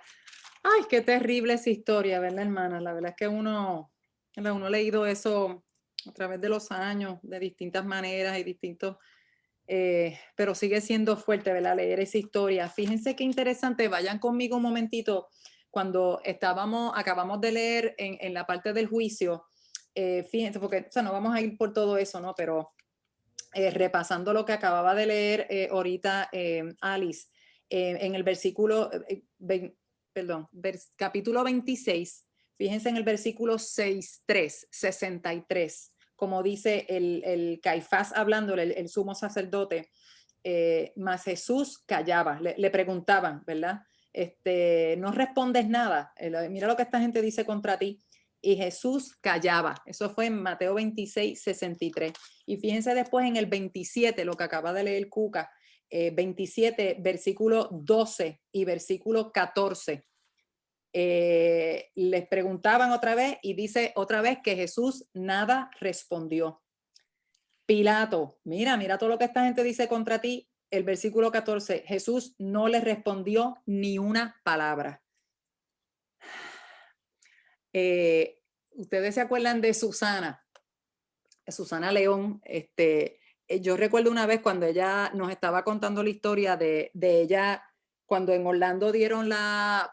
Ay, qué terrible esa historia, ¿verdad, hermana? La verdad es que uno ha leído eso a través de los años, de distintas maneras y distintos, pero sigue siendo fuerte, ¿verdad? Leer esa historia. Fíjense qué interesante, vayan conmigo un momentito, cuando acabamos de leer en la parte del juicio, fíjense, porque no vamos a ir por todo eso, ¿no? Pero repasando lo que acababa de leer ahorita Alice, en el versículo, capítulo 26, fíjense en el versículo 63, como dice el Caifás hablándole, el sumo sacerdote, mas Jesús callaba, le preguntaban, ¿verdad? No respondes nada, mira lo que esta gente dice contra ti. Y Jesús callaba. Eso fue en Mateo 26, 63. Y fíjense después en el 27, lo que acaba de leer Cuca, 27, versículo 12 y versículo 14. Les preguntaban otra vez y dice otra vez que Jesús nada respondió. Pilato, mira todo lo que esta gente dice contra ti. el versículo 14, Jesús no le respondió ni una palabra. Ustedes se acuerdan de Susana León. Yo recuerdo una vez cuando ella nos estaba contando la historia de ella, cuando en Orlando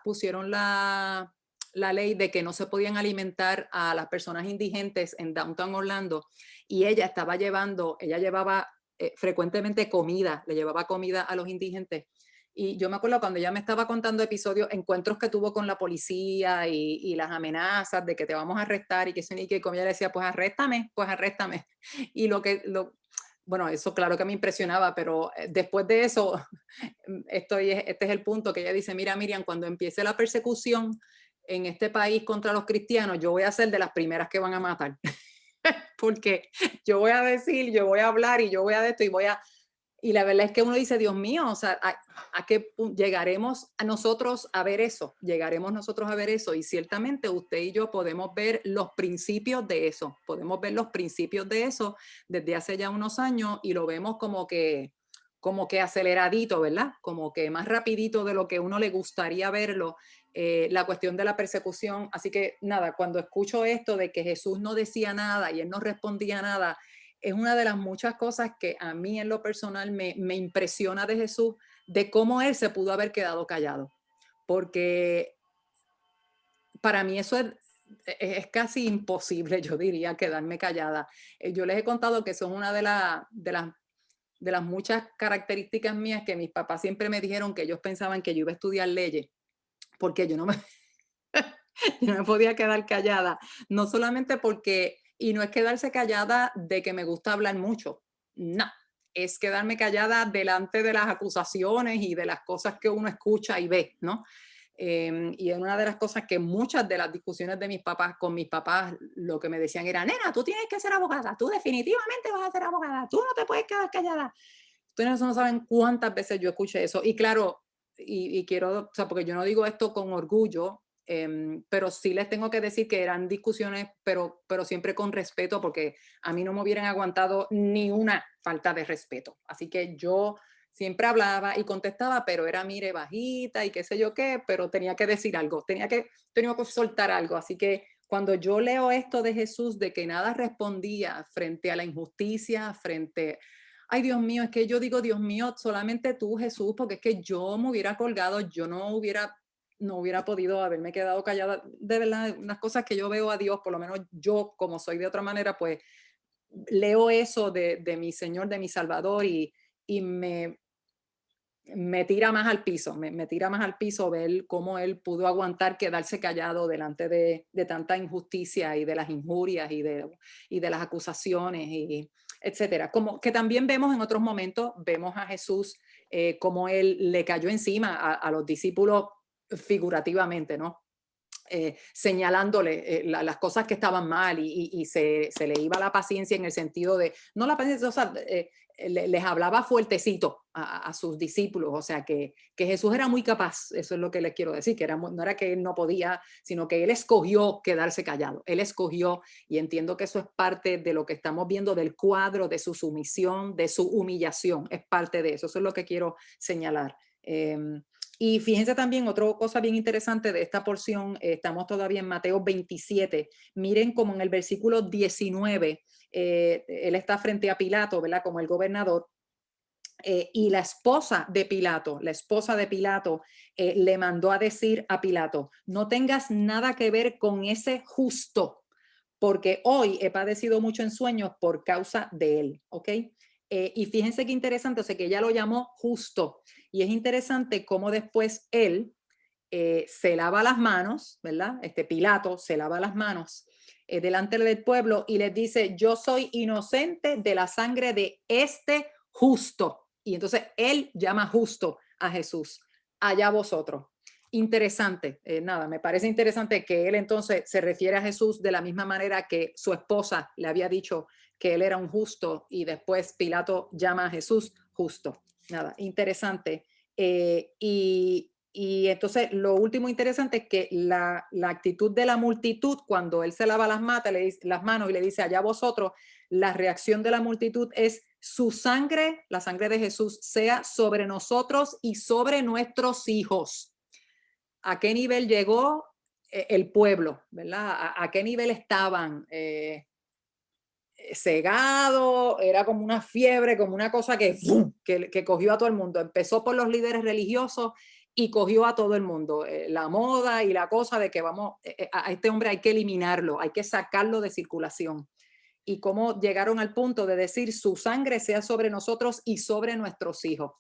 pusieron la ley de que no se podían alimentar a las personas indigentes en Downtown Orlando, y ella llevaba frecuentemente comida, le llevaba comida a los indigentes. Y yo me acuerdo cuando ella me estaba contando encuentros que tuvo con la policía y las amenazas de que te vamos a arrestar y que como ella decía, pues arréstame. Y bueno, eso claro que me impresionaba, pero después de eso, este es el punto que ella dice, mira, Miriam, cuando empiece la persecución en este país contra los cristianos, yo voy a ser de las primeras que van a matar. Porque yo voy a decir, yo voy a hablar y yo voy a de esto y la verdad es que uno dice, Dios mío, o sea, ¿a qué llegaremos nosotros a ver eso? Llegaremos nosotros a ver eso, y ciertamente usted y yo podemos ver los principios de eso, desde hace ya unos años, y lo vemos como que aceleradito, ¿verdad? Como que más rapidito de lo que uno le gustaría verlo, la cuestión de la persecución. Así que nada, cuando escucho esto de que Jesús no decía nada y él no respondía nada, es una de las muchas cosas que a mí en lo personal me impresiona de Jesús, de cómo él se pudo haber quedado callado. Porque para mí eso es casi imposible, yo diría, quedarme callada. Yo les he contado que son una de las muchas características mías que mis papás siempre me dijeron que ellos pensaban que yo iba a estudiar leyes, porque yo no me podía quedar callada. No solamente porque... Y no es quedarse callada de que me gusta hablar mucho, no, es quedarme callada delante de las acusaciones y de las cosas que uno escucha y ve, ¿no? Y es una de las cosas que muchas de las discusiones de con mis papás, lo que me decían era, nena, tú tienes que ser abogada, tú definitivamente vas a ser abogada, tú no te puedes quedar callada. Ustedes no saben cuántas veces yo escuché eso. Y claro, y quiero, o sea, porque yo no digo esto con orgullo, pero sí les tengo que decir que eran discusiones, pero siempre con respeto, porque a mí no me hubieran aguantado ni una falta de respeto. Así que yo siempre hablaba y contestaba, pero era, mire, bajita y qué sé yo qué, pero tenía que decir algo, tenía que soltar algo. Así que cuando yo leo esto de Jesús, de que nada respondía frente a la injusticia, ay, Dios mío, es que yo digo, Dios mío, solamente tú, Jesús, porque es que yo me hubiera colgado, yo no hubiera podido haberme quedado callada. De verdad, unas cosas que yo veo a Dios, por lo menos yo, como soy de otra manera, pues leo eso de mi Señor, de mi Salvador, y me tira más al piso, me tira más al piso ver cómo él pudo aguantar quedarse callado delante de tanta injusticia y de las injurias y de las acusaciones, y etcétera. Como que también vemos en otros momentos, vemos a Jesús como él le cayó encima a los discípulos figurativamente, ¿no? Señalándole las cosas que estaban mal, y se le iba la paciencia, en el sentido de, no la paciencia, o sea, les hablaba fuertecito a sus discípulos. O sea, que Jesús era muy capaz, eso es lo que les quiero decir, que no era que él no podía, sino que él escogió quedarse callado, él escogió, y entiendo que eso es parte de lo que estamos viendo del cuadro de su sumisión, de su humillación, es parte de eso, eso es lo que quiero señalar. Y fíjense también, otra cosa bien interesante de esta porción, estamos todavía en Mateo 27, miren como en el versículo 19, él está frente a Pilato, ¿verdad? Como el gobernador, y la esposa de Pilato le mandó a decir a Pilato, no tengas nada que ver con ese justo, porque hoy he padecido mucho en sueños por causa de él, ¿ok? Y fíjense qué interesante, o sea, que ella lo llamó justo. Y es interesante cómo después él se lava las manos, ¿verdad? Pilato se lava las manos delante del pueblo y les dice, yo soy inocente de la sangre de este justo. Y entonces él llama justo a Jesús. Allá vosotros. Interesante, nada, me parece interesante que él entonces se refiere a Jesús de la misma manera que su esposa le había dicho que él era un justo, y después Pilato llama a Jesús justo. Nada, interesante. Y Y entonces lo último interesante es que la actitud de la multitud, cuando él se lava las manos y le dice allá vosotros, la reacción de la multitud es su sangre, la sangre de Jesús, sea sobre nosotros y sobre nuestros hijos. ¿A qué nivel llegó el pueblo? ¿Verdad? ¿A qué nivel estaban? Cegado, era como una fiebre, como una cosa que cogió a todo el mundo. Empezó por los líderes religiosos y cogió a todo el mundo. La moda y la cosa de que vamos, a este hombre hay que eliminarlo, hay que sacarlo de circulación. Y cómo llegaron al punto de decir su sangre sea sobre nosotros y sobre nuestros hijos.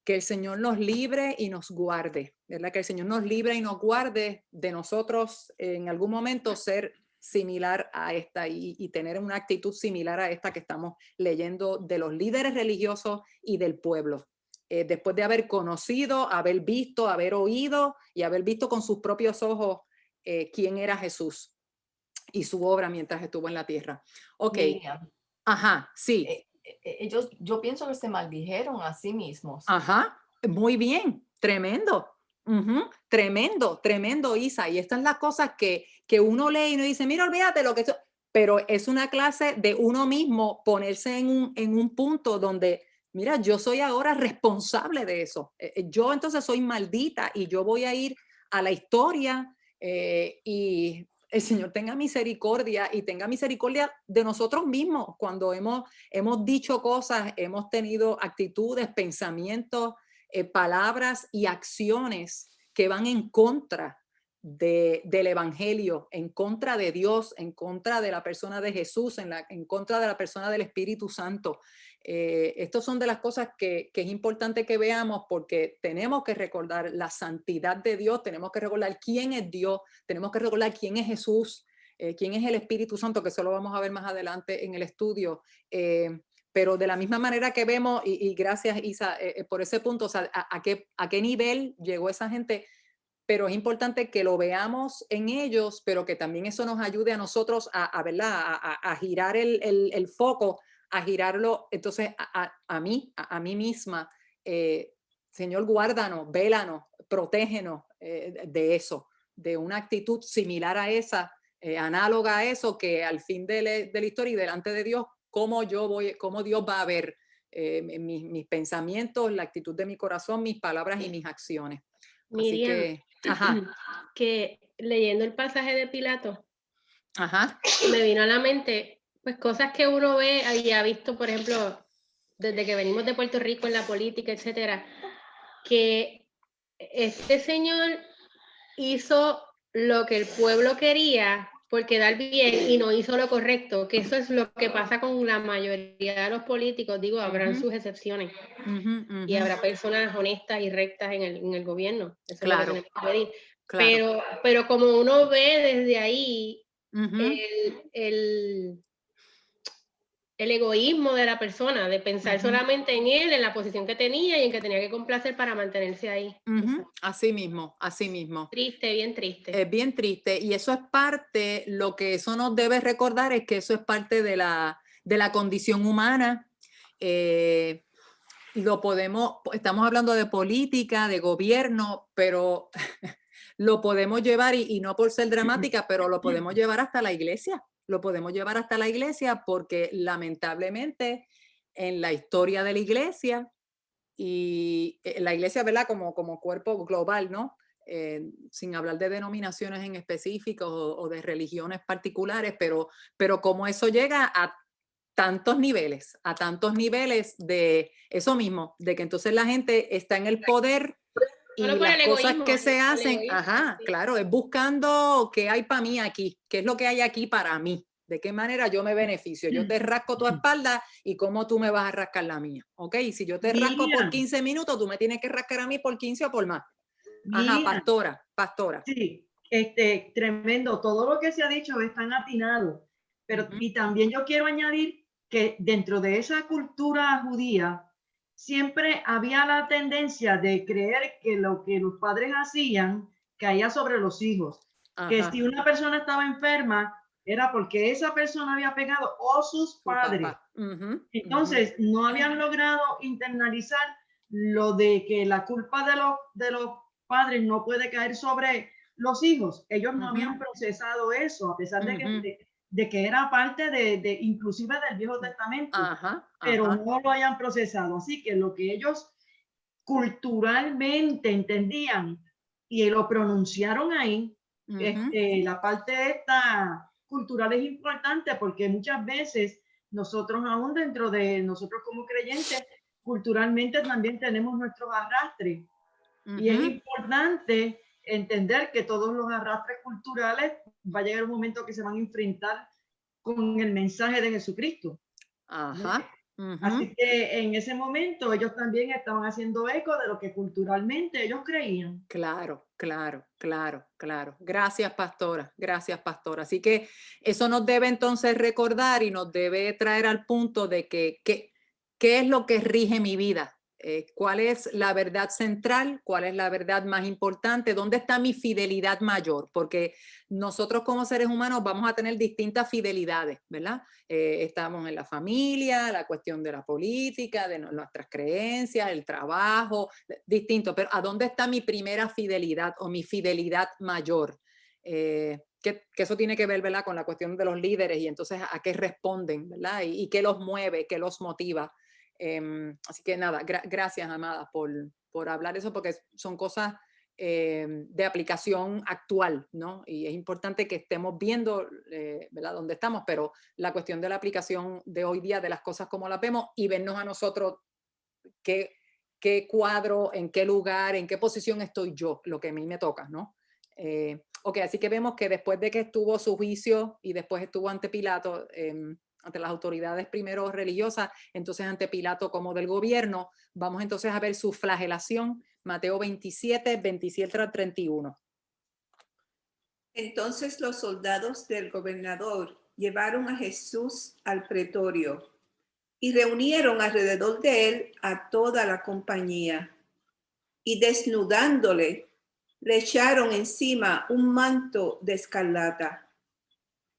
Que el Señor nos libre y nos guarde, ¿verdad? Que el Señor nos libre y nos guarde de nosotros en algún momento ser similar a esta y tener una actitud similar a esta que estamos leyendo de los líderes religiosos y del pueblo. Después de haber conocido, haber visto, haber oído y haber visto con sus propios ojos quién era Jesús y su obra mientras estuvo en la tierra. Ok.
Miriam,
Ajá, sí.
yo pienso que se maldijeron a sí mismos.
Ajá, muy bien, tremendo. Tremendo, Isa. Y estas son las cosas que uno lee y uno dice, mira, olvídate lo que eso. Pero es una clase de uno mismo ponerse en un punto donde, mira, yo soy ahora responsable de eso. Yo entonces soy maldita y yo voy a ir a la historia y el Señor tenga misericordia y tenga misericordia de nosotros mismos cuando hemos dicho cosas, hemos tenido actitudes, pensamientos, palabras y acciones que van en contra del evangelio, en contra de Dios, en contra de la persona de Jesús, en contra de la persona del Espíritu Santo. Estas son de las cosas que es importante que veamos porque tenemos que recordar la santidad de Dios, tenemos que recordar quién es Dios, tenemos que recordar quién es Jesús, quién es el Espíritu Santo, que eso lo vamos a ver más adelante en el estudio. Pero de la misma manera que vemos, y gracias Isa por ese punto, o sea, a qué nivel llegó esa gente, pero es importante que lo veamos en ellos, pero que también eso nos ayude a nosotros a girar el foco, a girarlo entonces a mí misma. Señor, guárdanos, vélanos, protégenos de eso, de una actitud similar a esa, análoga a eso, que al fin de la historia y delante de Dios, cómo Dios va a ver mis pensamientos, la actitud de mi corazón, mis palabras y mis acciones.
Miriam,
así que, ajá.
Que leyendo el pasaje de Pilato,
Ajá.
me vino a la mente pues cosas que uno ve y ha visto, por ejemplo, desde que venimos de Puerto Rico en la política, etcétera, que este señor hizo lo que el pueblo quería por quedar bien y no hizo lo correcto, que eso es lo que pasa con la mayoría de los políticos. Digo, habrán sus excepciones y habrá personas honestas y rectas en el gobierno, eso
claro,
es lo que tenemos que pedir.
Claro.
Pero como uno ve desde ahí el egoísmo de la persona, de pensar solamente en él, en la posición que tenía y en que tenía que complacer para mantenerse ahí.
Así mismo, así mismo.
Triste, bien triste.
Es bien triste y eso es parte, lo que eso nos debe recordar es que eso es parte de la condición humana. Estamos hablando de política, de gobierno, pero lo podemos llevar, y no por ser dramática, pero lo podemos llevar hasta la iglesia. Lo podemos llevar hasta la iglesia porque lamentablemente en la historia de la iglesia y la iglesia, ¿verdad? Como cuerpo global, ¿no? Sin hablar de denominaciones en específico o de religiones particulares, pero como eso llega a tantos niveles de eso mismo, de que entonces la gente está en el poder y las cosas que se hacen, claro, es buscando qué hay para mí aquí, qué es lo que hay aquí para mí, de qué manera yo me beneficio. Yo te rasco tu espalda y cómo tú me vas a rascar la mía, ¿ok? Y si yo te rasco por 15 minutos, tú me tienes que rascar a mí por 15 o por más. Ajá, pastora.
Sí, tremendo. Todo lo que se ha dicho es tan atinado, pero y también yo quiero añadir que dentro de esa cultura judía siempre había la tendencia de creer que lo que los padres hacían caía sobre los hijos. Que si una persona estaba enferma era porque esa persona había pegado o sus padres. Entonces no habían logrado internalizar lo de que la culpa de los padres no puede caer sobre los hijos. Ellos no habían procesado eso, a pesar de que era parte de inclusive del Viejo Testamento, pero no lo hayan procesado. Así que lo que ellos culturalmente entendían y lo pronunciaron ahí, la parte esta cultural es importante porque muchas veces nosotros aún dentro de nosotros como creyentes, culturalmente también tenemos nuestros arrastres. Y es importante entender que todos los arrastres culturales va a llegar un momento que se van a enfrentar con el mensaje de Jesucristo. Así que en ese momento ellos también estaban haciendo eco de lo que culturalmente ellos creían.
Claro, claro, claro, claro. Gracias, pastora. Gracias, pastora. Así que eso nos debe entonces recordar y nos debe traer al punto de que ¿qué es lo que rige mi vida? ¿Cuál es la verdad central? ¿Cuál es la verdad más importante? ¿Dónde está mi fidelidad mayor? Porque nosotros como seres humanos vamos a tener distintas fidelidades, ¿verdad? Estamos en la familia, la cuestión de la política, de nuestras creencias, el trabajo, distinto. Pero ¿a dónde está mi primera fidelidad o mi fidelidad mayor? Que eso tiene que ver, ¿verdad?, con la cuestión de los líderes y entonces a qué responden, ¿verdad? Y qué los mueve, qué los motiva. Así que nada, gracias, amadas, por hablar eso, porque son cosas de aplicación actual, ¿no? Y es importante que estemos viendo, ¿verdad?, dónde estamos, pero la cuestión de la aplicación de hoy día, de las cosas como las vemos y vernos a nosotros qué cuadro, en qué lugar, en qué posición estoy yo, lo que a mí me toca, ¿no? Ok, así que vemos que después de que estuvo su juicio y después estuvo ante Pilato, ante las autoridades primero religiosas, entonces ante Pilato como del gobierno, vamos entonces a ver su flagelación, Mateo 27, 27 al 31.
Entonces los soldados del gobernador llevaron a Jesús al pretorio y reunieron alrededor de él a toda la compañía y desnudándole, le echaron encima un manto de escarlata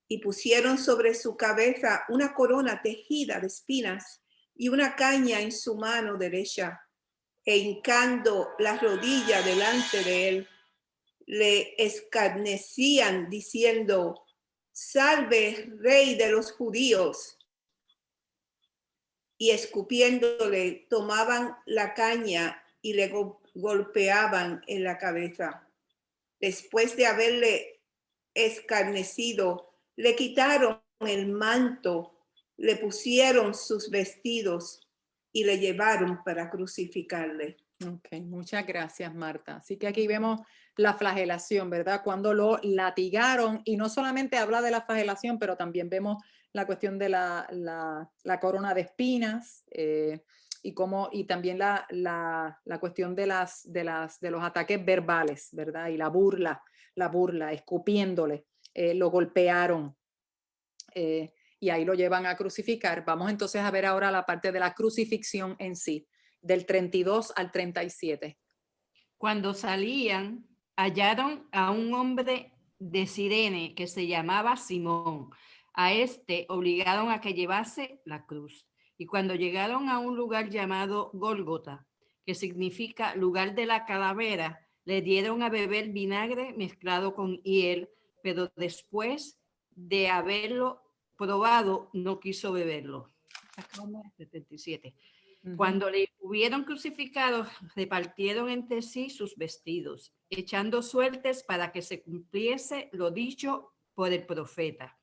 y pusieron sobre su cabeza una corona tejida de espinas y una caña en su mano derecha, e hincando la rodilla delante de él, le escarnecían diciendo: «Salve, Rey de los judíos». Y escupiéndole, tomaban la caña y le golpeaban en la cabeza. Después de haberle escarnecido, le quitaron el manto, le pusieron sus vestidos y le llevaron para crucificarle.
Ok, muchas gracias, Marta. Así que aquí vemos la flagelación, ¿verdad? Cuando lo latigaron, y no solamente habla de la flagelación, pero también vemos la cuestión de la corona de espinas y también la cuestión de los ataques verbales, ¿verdad? Y la burla, escupiéndole, lo golpearon. Y ahí lo llevan a crucificar. Vamos entonces a ver ahora la parte de la crucifixión en sí, del 32 al 37.
Cuando salían, hallaron a un hombre de Cirene que se llamaba Simón. A este obligaron a que llevase la cruz. Y cuando llegaron a un lugar llamado Gólgota, que significa lugar de la calavera, le dieron a beber vinagre mezclado con hiel, pero después de haberlo probado, no quiso beberlo. 77. Cuando le hubieron crucificado, repartieron entre sí sus vestidos, echando suertes para que se cumpliese lo dicho por el profeta.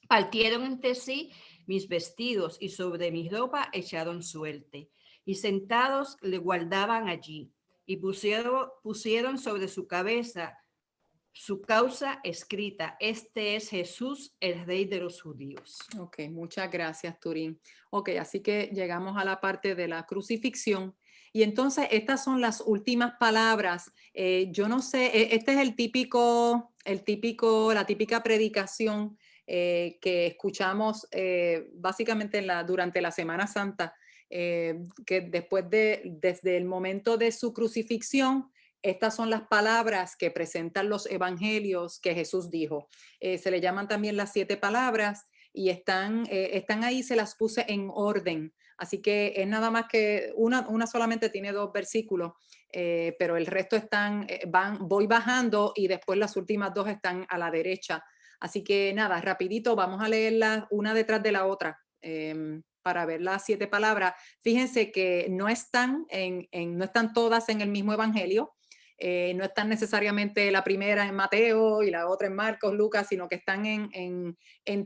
Partieron entre sí mis vestidos y sobre mi ropa echaron suerte. Y sentados le guardaban allí y pusieron sobre su cabeza su causa escrita: «Este es Jesús, el Rey de los judíos».
Ok, muchas gracias, Turín. Ok, así que llegamos a la parte de la crucifixión. Y entonces estas son las últimas palabras. Yo no sé, este es la típica predicación que escuchamos básicamente durante la Semana Santa, que desde el momento de su crucifixión, estas son las palabras que presentan los evangelios que Jesús dijo. Se le llaman también las 7 palabras y están ahí, se las puse en orden Así que es nada más que una solamente tiene 2 versículos, pero el resto están, voy bajando y después las últimas 2 están a la derecha. Así que nada, rapidito, vamos a leerlas una detrás de la otra para ver las 7 palabras. Fíjense que no están todas en el mismo evangelio. No están necesariamente la primera en Mateo y la otra en Marcos, Lucas, sino que están en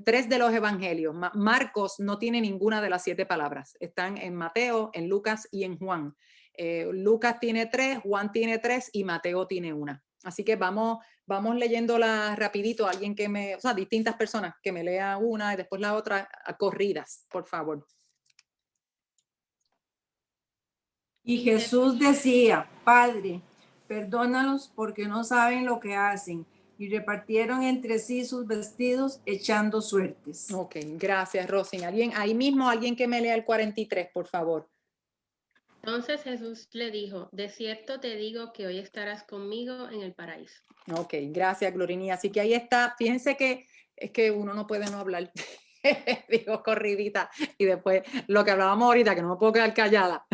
3 de los evangelios. Marcos no tiene ninguna de las 7 palabras. Están en Mateo, en Lucas y en Juan. Lucas tiene 3, Juan tiene 3 y Mateo tiene 1. Así que vamos leyéndola rapidito. Distintas personas que me lea una y después la otra a corridas, por favor.
Y Jesús decía, Padre, perdónalos porque no saben lo que hacen. Y repartieron entre sí sus vestidos echando suertes.
Ok, gracias, Rosin. Alguien que me lea el 43, por favor.
Entonces Jesús le dijo, de cierto te digo que hoy estarás conmigo en el paraíso.
Ok, gracias, Glorini. Así que ahí está. Fíjense que es que uno no puede no hablar. Digo corridita. Y después lo que hablábamos ahorita, que no me puedo quedar callada.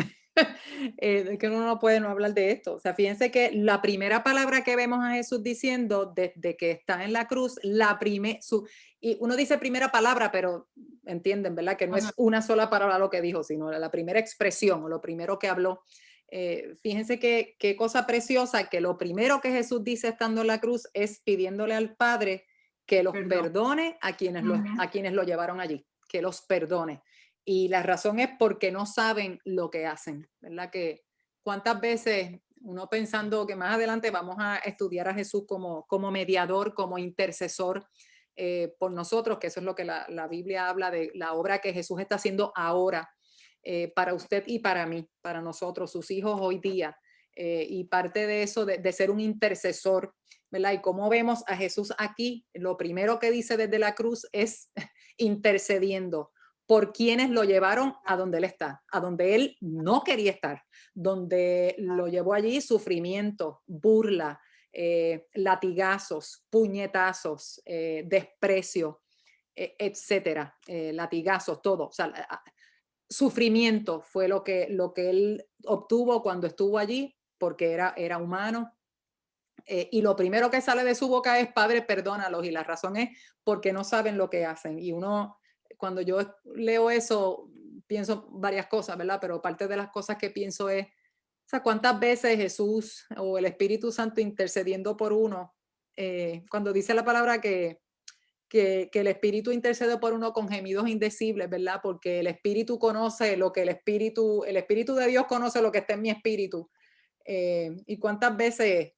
Es que uno no puede no hablar de esto. O sea, fíjense que la primera palabra que vemos a Jesús diciendo desde que está en la cruz, y uno dice primera palabra, pero entienden, ¿verdad? Que no es una sola palabra lo que dijo, sino la primera expresión o lo primero que habló. Fíjense qué cosa preciosa, que lo primero que Jesús dice estando en la cruz es pidiéndole al Padre que los perdone a quienes lo llevaron allí, que los perdone. Y la razón es porque no saben lo que hacen, ¿verdad? Que cuántas veces uno pensando que más adelante vamos a estudiar a Jesús como mediador, como intercesor por nosotros, que eso es lo que la Biblia habla de la obra que Jesús está haciendo ahora para usted y para mí, para nosotros, sus hijos hoy día. Y parte de eso, de ser un intercesor, ¿verdad? Y como vemos a Jesús aquí, lo primero que dice desde la cruz es intercediendo por quienes lo llevaron a donde él está, a donde él no quería estar, donde lo llevó allí sufrimiento, burla, latigazos, puñetazos, desprecio, etcétera, latigazos, todo. O sea, sufrimiento fue lo que él obtuvo cuando estuvo allí, porque era humano. Y lo primero que sale de su boca es, Padre, perdónalos. Y la razón es porque no saben lo que hacen. Y cuando yo leo eso, pienso varias cosas, ¿verdad? Pero parte de las cosas que pienso es, o sea, ¿cuántas veces Jesús o el Espíritu Santo intercediendo por uno? Cuando dice la palabra que el Espíritu intercede por uno con gemidos indecibles, ¿verdad? Porque el Espíritu conoce lo que el Espíritu de Dios conoce lo que está en mi espíritu. Y cuántas veces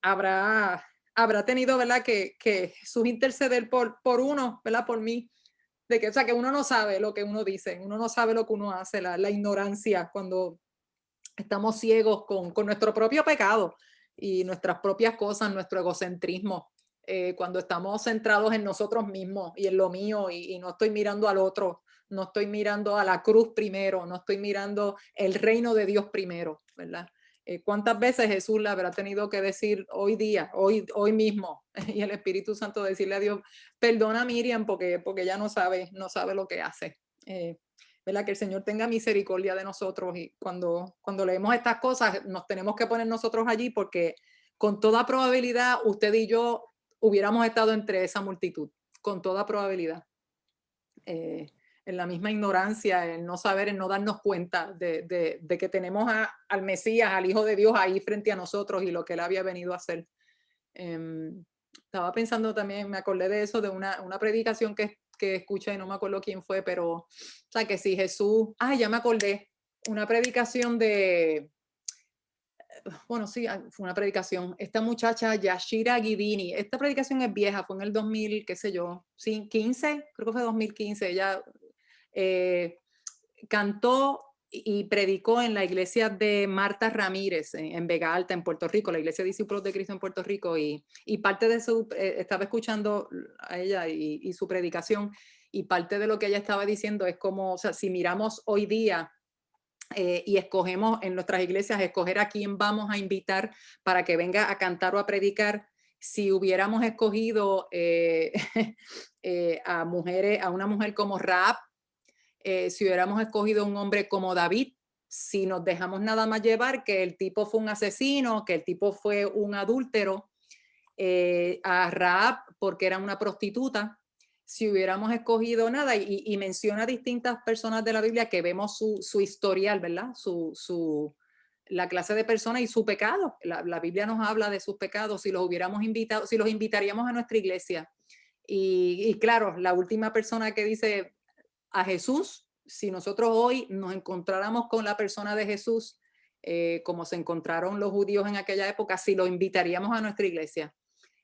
habrá tenido, ¿verdad? Que Jesús interceder por uno, ¿verdad? Por mí. O sea, que uno no sabe lo que uno dice, uno no sabe lo que uno hace, la ignorancia, cuando estamos ciegos con nuestro propio pecado y nuestras propias cosas, nuestro egocentrismo, cuando estamos centrados en nosotros mismos y en lo mío y no estoy mirando al otro, no estoy mirando a la cruz primero, no estoy mirando el reino de Dios primero, ¿verdad? ¿Cuántas veces Jesús le habrá tenido que decir hoy día, hoy mismo, y el Espíritu Santo decirle a Dios, perdona a Miriam porque ella no sabe lo que hace? ¿Verdad? Que el Señor tenga misericordia de nosotros, y cuando leemos estas cosas nos tenemos que poner nosotros allí, porque con toda probabilidad usted y yo hubiéramos estado entre esa multitud, con toda probabilidad. En la misma ignorancia, en no saber, en no darnos cuenta de que tenemos al Mesías, al Hijo de Dios ahí frente a nosotros y lo que él había venido a hacer. Estaba pensando también, me acordé de eso, de una predicación que escuché, no me acuerdo quién fue, pero, o sea, que si Jesús, ya me acordé, una predicación bueno, sí, fue una predicación, esta muchacha Yashira Guidini, esta predicación es vieja, fue en el 2000, qué sé yo, sí, 15, creo que fue 2015, ella cantó y predicó en la iglesia de Marta Ramírez en Vega Alta, en Puerto Rico, la iglesia de Discípulos de Cristo en Puerto Rico, y parte de su, estaba escuchando a ella y su predicación, y parte de lo que ella estaba diciendo es como, o sea, si miramos hoy día y escogemos en nuestras iglesias, escoger a quién vamos a invitar para que venga a cantar o a predicar, si hubiéramos escogido a una mujer como Rahab, si hubiéramos escogido un hombre como David, si nos dejamos nada más llevar que el tipo fue un asesino, que el tipo fue un adúltero, a Rahab porque era una prostituta, si hubiéramos escogido nada, y menciona distintas personas de la Biblia que vemos su historial, ¿verdad? La clase de persona y su pecado. La Biblia nos habla de sus pecados, si los hubiéramos invitado, si los invitaríamos a nuestra iglesia. Y claro, la última persona que dice a Jesús, si nosotros hoy nos encontráramos con la persona de Jesús, como se encontraron los judíos en aquella época, si lo invitaríamos a nuestra iglesia.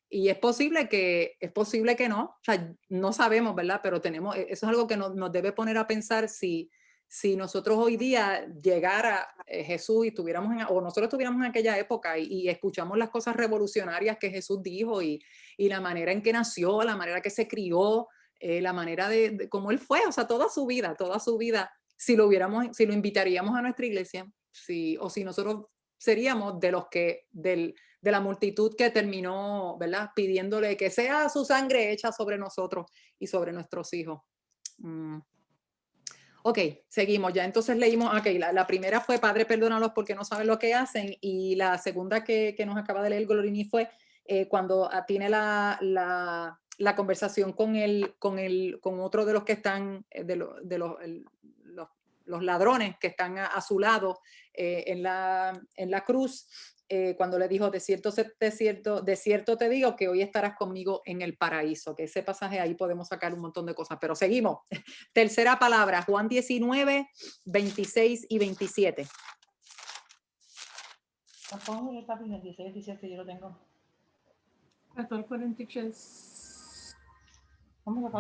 Y es posible que no, o sea, no sabemos, ¿verdad? Pero eso es algo que nos debe poner a pensar si nosotros hoy día llegara Jesús y o nosotros estuviéramos en aquella época y escuchamos las cosas revolucionarias que Jesús dijo y la manera en que nació, la manera que se crió, la manera de cómo él fue, o sea, toda su vida, si lo invitaríamos a nuestra iglesia, o si nosotros seríamos de la multitud que terminó, ¿verdad? Pidiéndole que sea su sangre hecha sobre nosotros y sobre nuestros hijos. Ok, seguimos. Ya entonces leímos, la primera fue Padre, perdónalos porque no saben lo que hacen, y la segunda que nos acaba de leer Glorini fue cuando tiene la conversación con otro de los que están, los ladrones que están a su lado en la cruz, cuando le dijo, de cierto te digo que hoy estarás conmigo en el paraíso, que ese pasaje ahí podemos sacar un montón de cosas, pero seguimos. Tercera palabra, Juan 19, 26 y 27.
Yo lo tengo.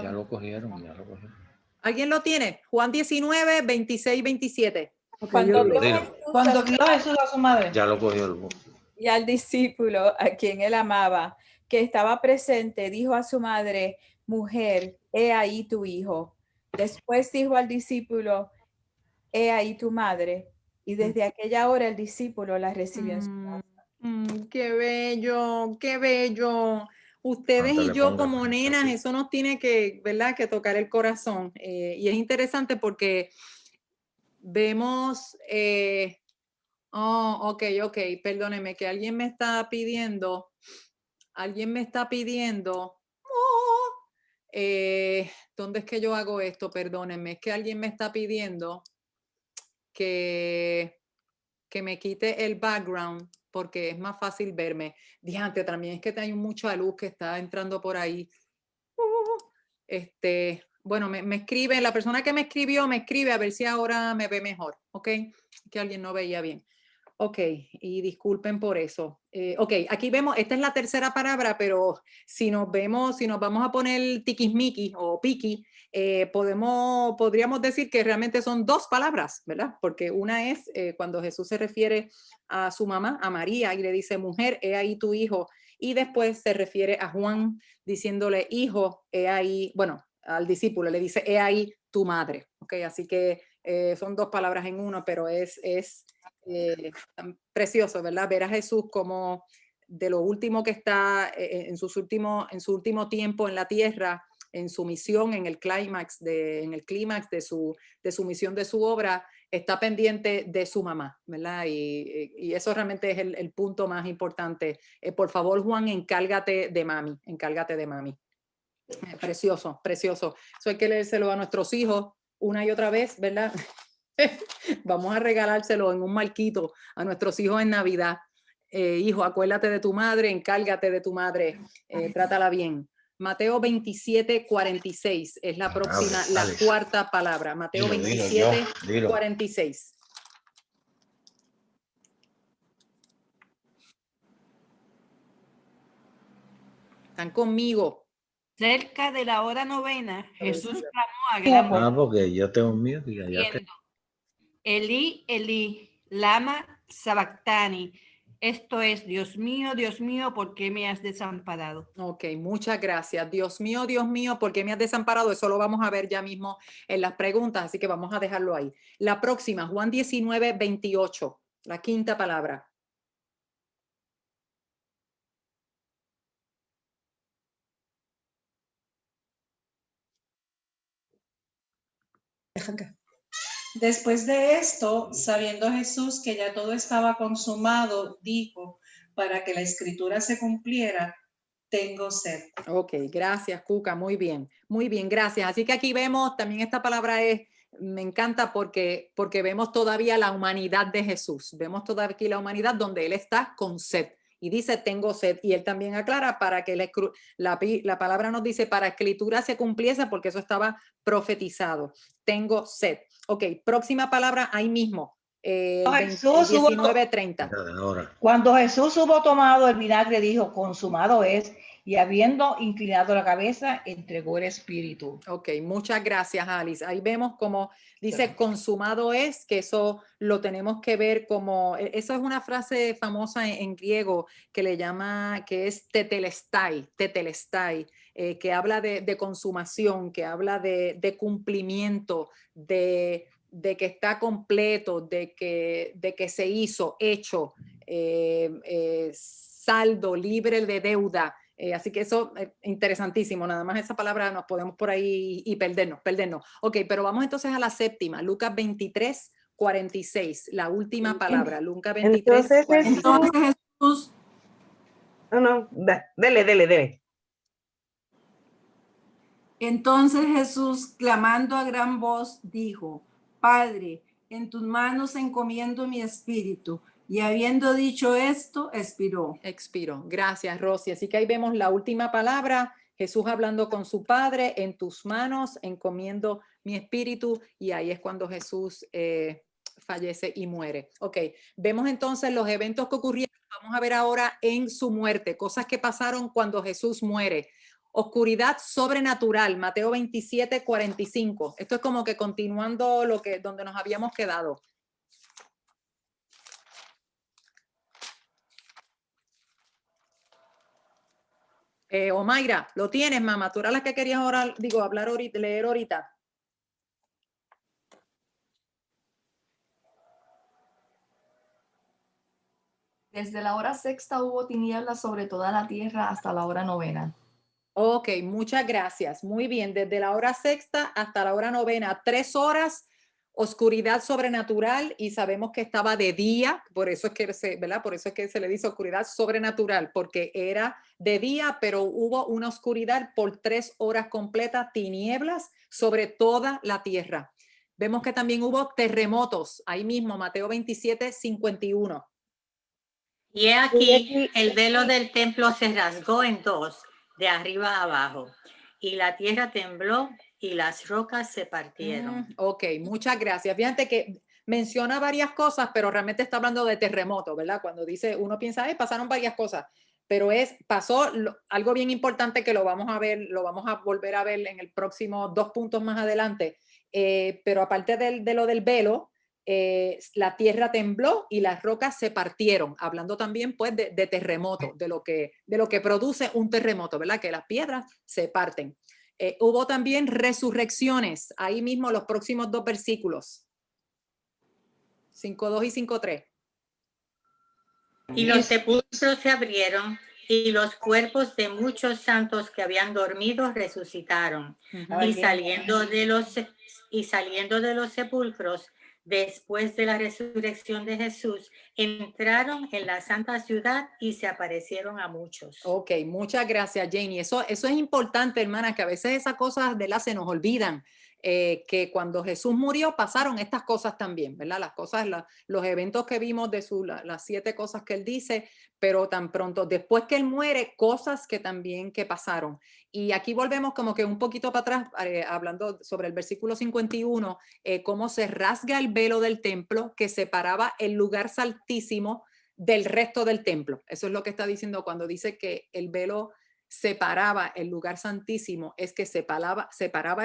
Ya lo cogieron.
¿Alguien lo tiene? Juan 19, 26 y 27.
Cuando vio
Jesús a su madre.
Ya lo cogió el bus.
Y al discípulo a quien él amaba, que estaba presente, dijo a su madre, mujer, he ahí tu hijo. Después dijo al discípulo, he ahí tu madre. Y desde aquella hora el discípulo la recibió en su casa.
¡Qué bello! ¡Qué bello! Ustedes y yo como nenas, eso nos tiene que, ¿verdad?, que tocar el corazón. Y es interesante porque vemos... ok, perdóneme, que alguien me está pidiendo, ¿dónde es que yo hago esto? Perdónenme, es que alguien me está pidiendo que me quite el background porque es más fácil verme. Diante, también es que hay mucha luz que está entrando por ahí. Bueno, me escribe, la persona que me escribió me escribe a ver si ahora me ve mejor, ¿ok? Que alguien no veía bien. Ok, y disculpen por eso. Ok, aquí vemos, esta es la tercera palabra, pero si nos vamos a poner tiquismiquis o piqui, podríamos decir que realmente son dos palabras, ¿verdad? Porque una es cuando Jesús se refiere a su mamá, a María, y le dice, mujer, he ahí tu hijo. Y después se refiere a Juan diciéndole, hijo, he ahí, bueno, al discípulo le dice, he ahí tu madre. Ok, así que son dos palabras en uno, pero es tan precioso, ¿verdad? Ver a Jesús como de lo último que está en su último tiempo en la tierra, en su misión, en el clímax de su misión, de su obra, está pendiente de su mamá, ¿verdad? Y eso realmente es el punto más importante. Por favor, Juan, encárgate de mami. Precioso, precioso. Eso hay que leérselo a nuestros hijos una y otra vez, ¿verdad? Vamos a regalárselo en un marquito a nuestros hijos en Navidad. Hijo, acuérdate de tu madre, encárgate de tu madre, trátala bien. Mateo 27, 46 es la próxima, la cuarta palabra. Mateo 27, 46. Están conmigo.
Cerca de la hora novena, Jesús clamó a gran voz.
Porque yo tengo miedo.
Elí, Elí, lama sabactani. Esto es, Dios mío, ¿por qué me has desamparado?
Ok, muchas gracias. Dios mío, ¿por qué me has desamparado? Eso lo vamos a ver ya mismo en las preguntas, así que vamos a dejarlo ahí. La próxima, Juan 19, 28, la quinta palabra.
Después de esto, sabiendo Jesús que ya todo estaba consumado, dijo, para que la escritura se cumpliera, tengo sed.
Ok, gracias, Cuca, muy bien, gracias. Así que aquí vemos, también esta palabra me encanta porque vemos todavía la humanidad de Jesús, vemos todavía aquí la humanidad donde Él está con sed. Y dice, tengo sed. Y él también aclara para que la palabra nos dice, para que la escritura se cumpliese, porque eso estaba profetizado. Tengo sed. Ok, próxima palabra ahí mismo. 19:30.
Cuando Jesús hubo tomado el vinagre, dijo, consumado es, y habiendo inclinado la cabeza, entregó el espíritu.
Ok, muchas gracias, Alice. Ahí vemos como dice consumado es, que eso lo tenemos que ver como, eso es una frase famosa en griego que le llama, que es tetelestai, que habla de consumación, que habla de cumplimiento, de que está completo, de que se hizo, hecho, saldo, libre de deuda. Así que eso es interesantísimo, nada más esa palabra nos podemos por ahí y perdernos. Ok, pero vamos entonces a la séptima, Lucas 23:46, la última palabra, Lucas 23:46.
Entonces Jesús...
Dele.
Entonces Jesús, clamando a gran voz, dijo, Padre, en tus manos encomiendo mi espíritu. Y habiendo dicho esto, expiró.
Gracias, Rosy. Así que ahí vemos la última palabra, Jesús hablando con su Padre, en tus manos encomiendo mi espíritu, y ahí es cuando Jesús fallece y muere. Ok, vemos entonces los eventos que ocurrieron. Vamos a ver ahora en su muerte, cosas que pasaron cuando Jesús muere. Oscuridad sobrenatural, Mateo 27:45. Esto es como que continuando donde nos habíamos quedado. Omaira, lo tienes, mamá. Tú eras la que querías leer ahorita.
Desde la hora sexta hubo tinieblas sobre toda la tierra hasta la hora novena.
Ok, muchas gracias. Muy bien, desde la hora sexta hasta la hora novena, 3 horas, oscuridad sobrenatural, y sabemos que estaba de día, por eso es que ¿verdad? Por eso es que se le dice oscuridad sobrenatural, porque era de día, pero hubo una oscuridad por 3 horas completas, tinieblas sobre toda la tierra. Vemos que también hubo terremotos, ahí mismo, Mateo 27:51.
Y he aquí, el velo del templo se rasgó en dos, de arriba a abajo, y la tierra tembló y las rocas se partieron.
Ok, muchas gracias. Fíjate que menciona varias cosas, pero realmente está hablando de terremoto, ¿verdad? Cuando dice, uno piensa, pasaron varias cosas, pero pasó algo bien importante que lo vamos a ver, lo vamos a volver a ver en el próximo 2 puntos más adelante. Pero aparte de lo del velo, la tierra tembló y las rocas se partieron, hablando también pues de terremoto, de lo que produce un terremoto, ¿verdad? Que las piedras se parten. Hubo también resurrecciones, ahí mismo los próximos 2 versículos, 5:2 y 5:3.
Y los sepulcros se abrieron y los cuerpos de muchos santos que habían dormido resucitaron. Y saliendo de los sepulcros, después de la resurrección de Jesús, entraron en la santa ciudad y se aparecieron a muchos.
Ok, muchas gracias, Janie. Eso es importante, hermana, que a veces esas cosas de se nos olvidan. Que cuando Jesús murió pasaron estas cosas también, ¿verdad? Las cosas, los eventos que vimos de las 7 cosas que él dice, pero tan pronto después que él muere, cosas que también que pasaron. Y aquí volvemos como que un poquito para atrás, hablando sobre el versículo 51, cómo se rasga el velo del templo que separaba el lugar santísimo del resto del templo. Eso es lo que está diciendo cuando dice que el velo separaba el lugar santísimo, es que separaba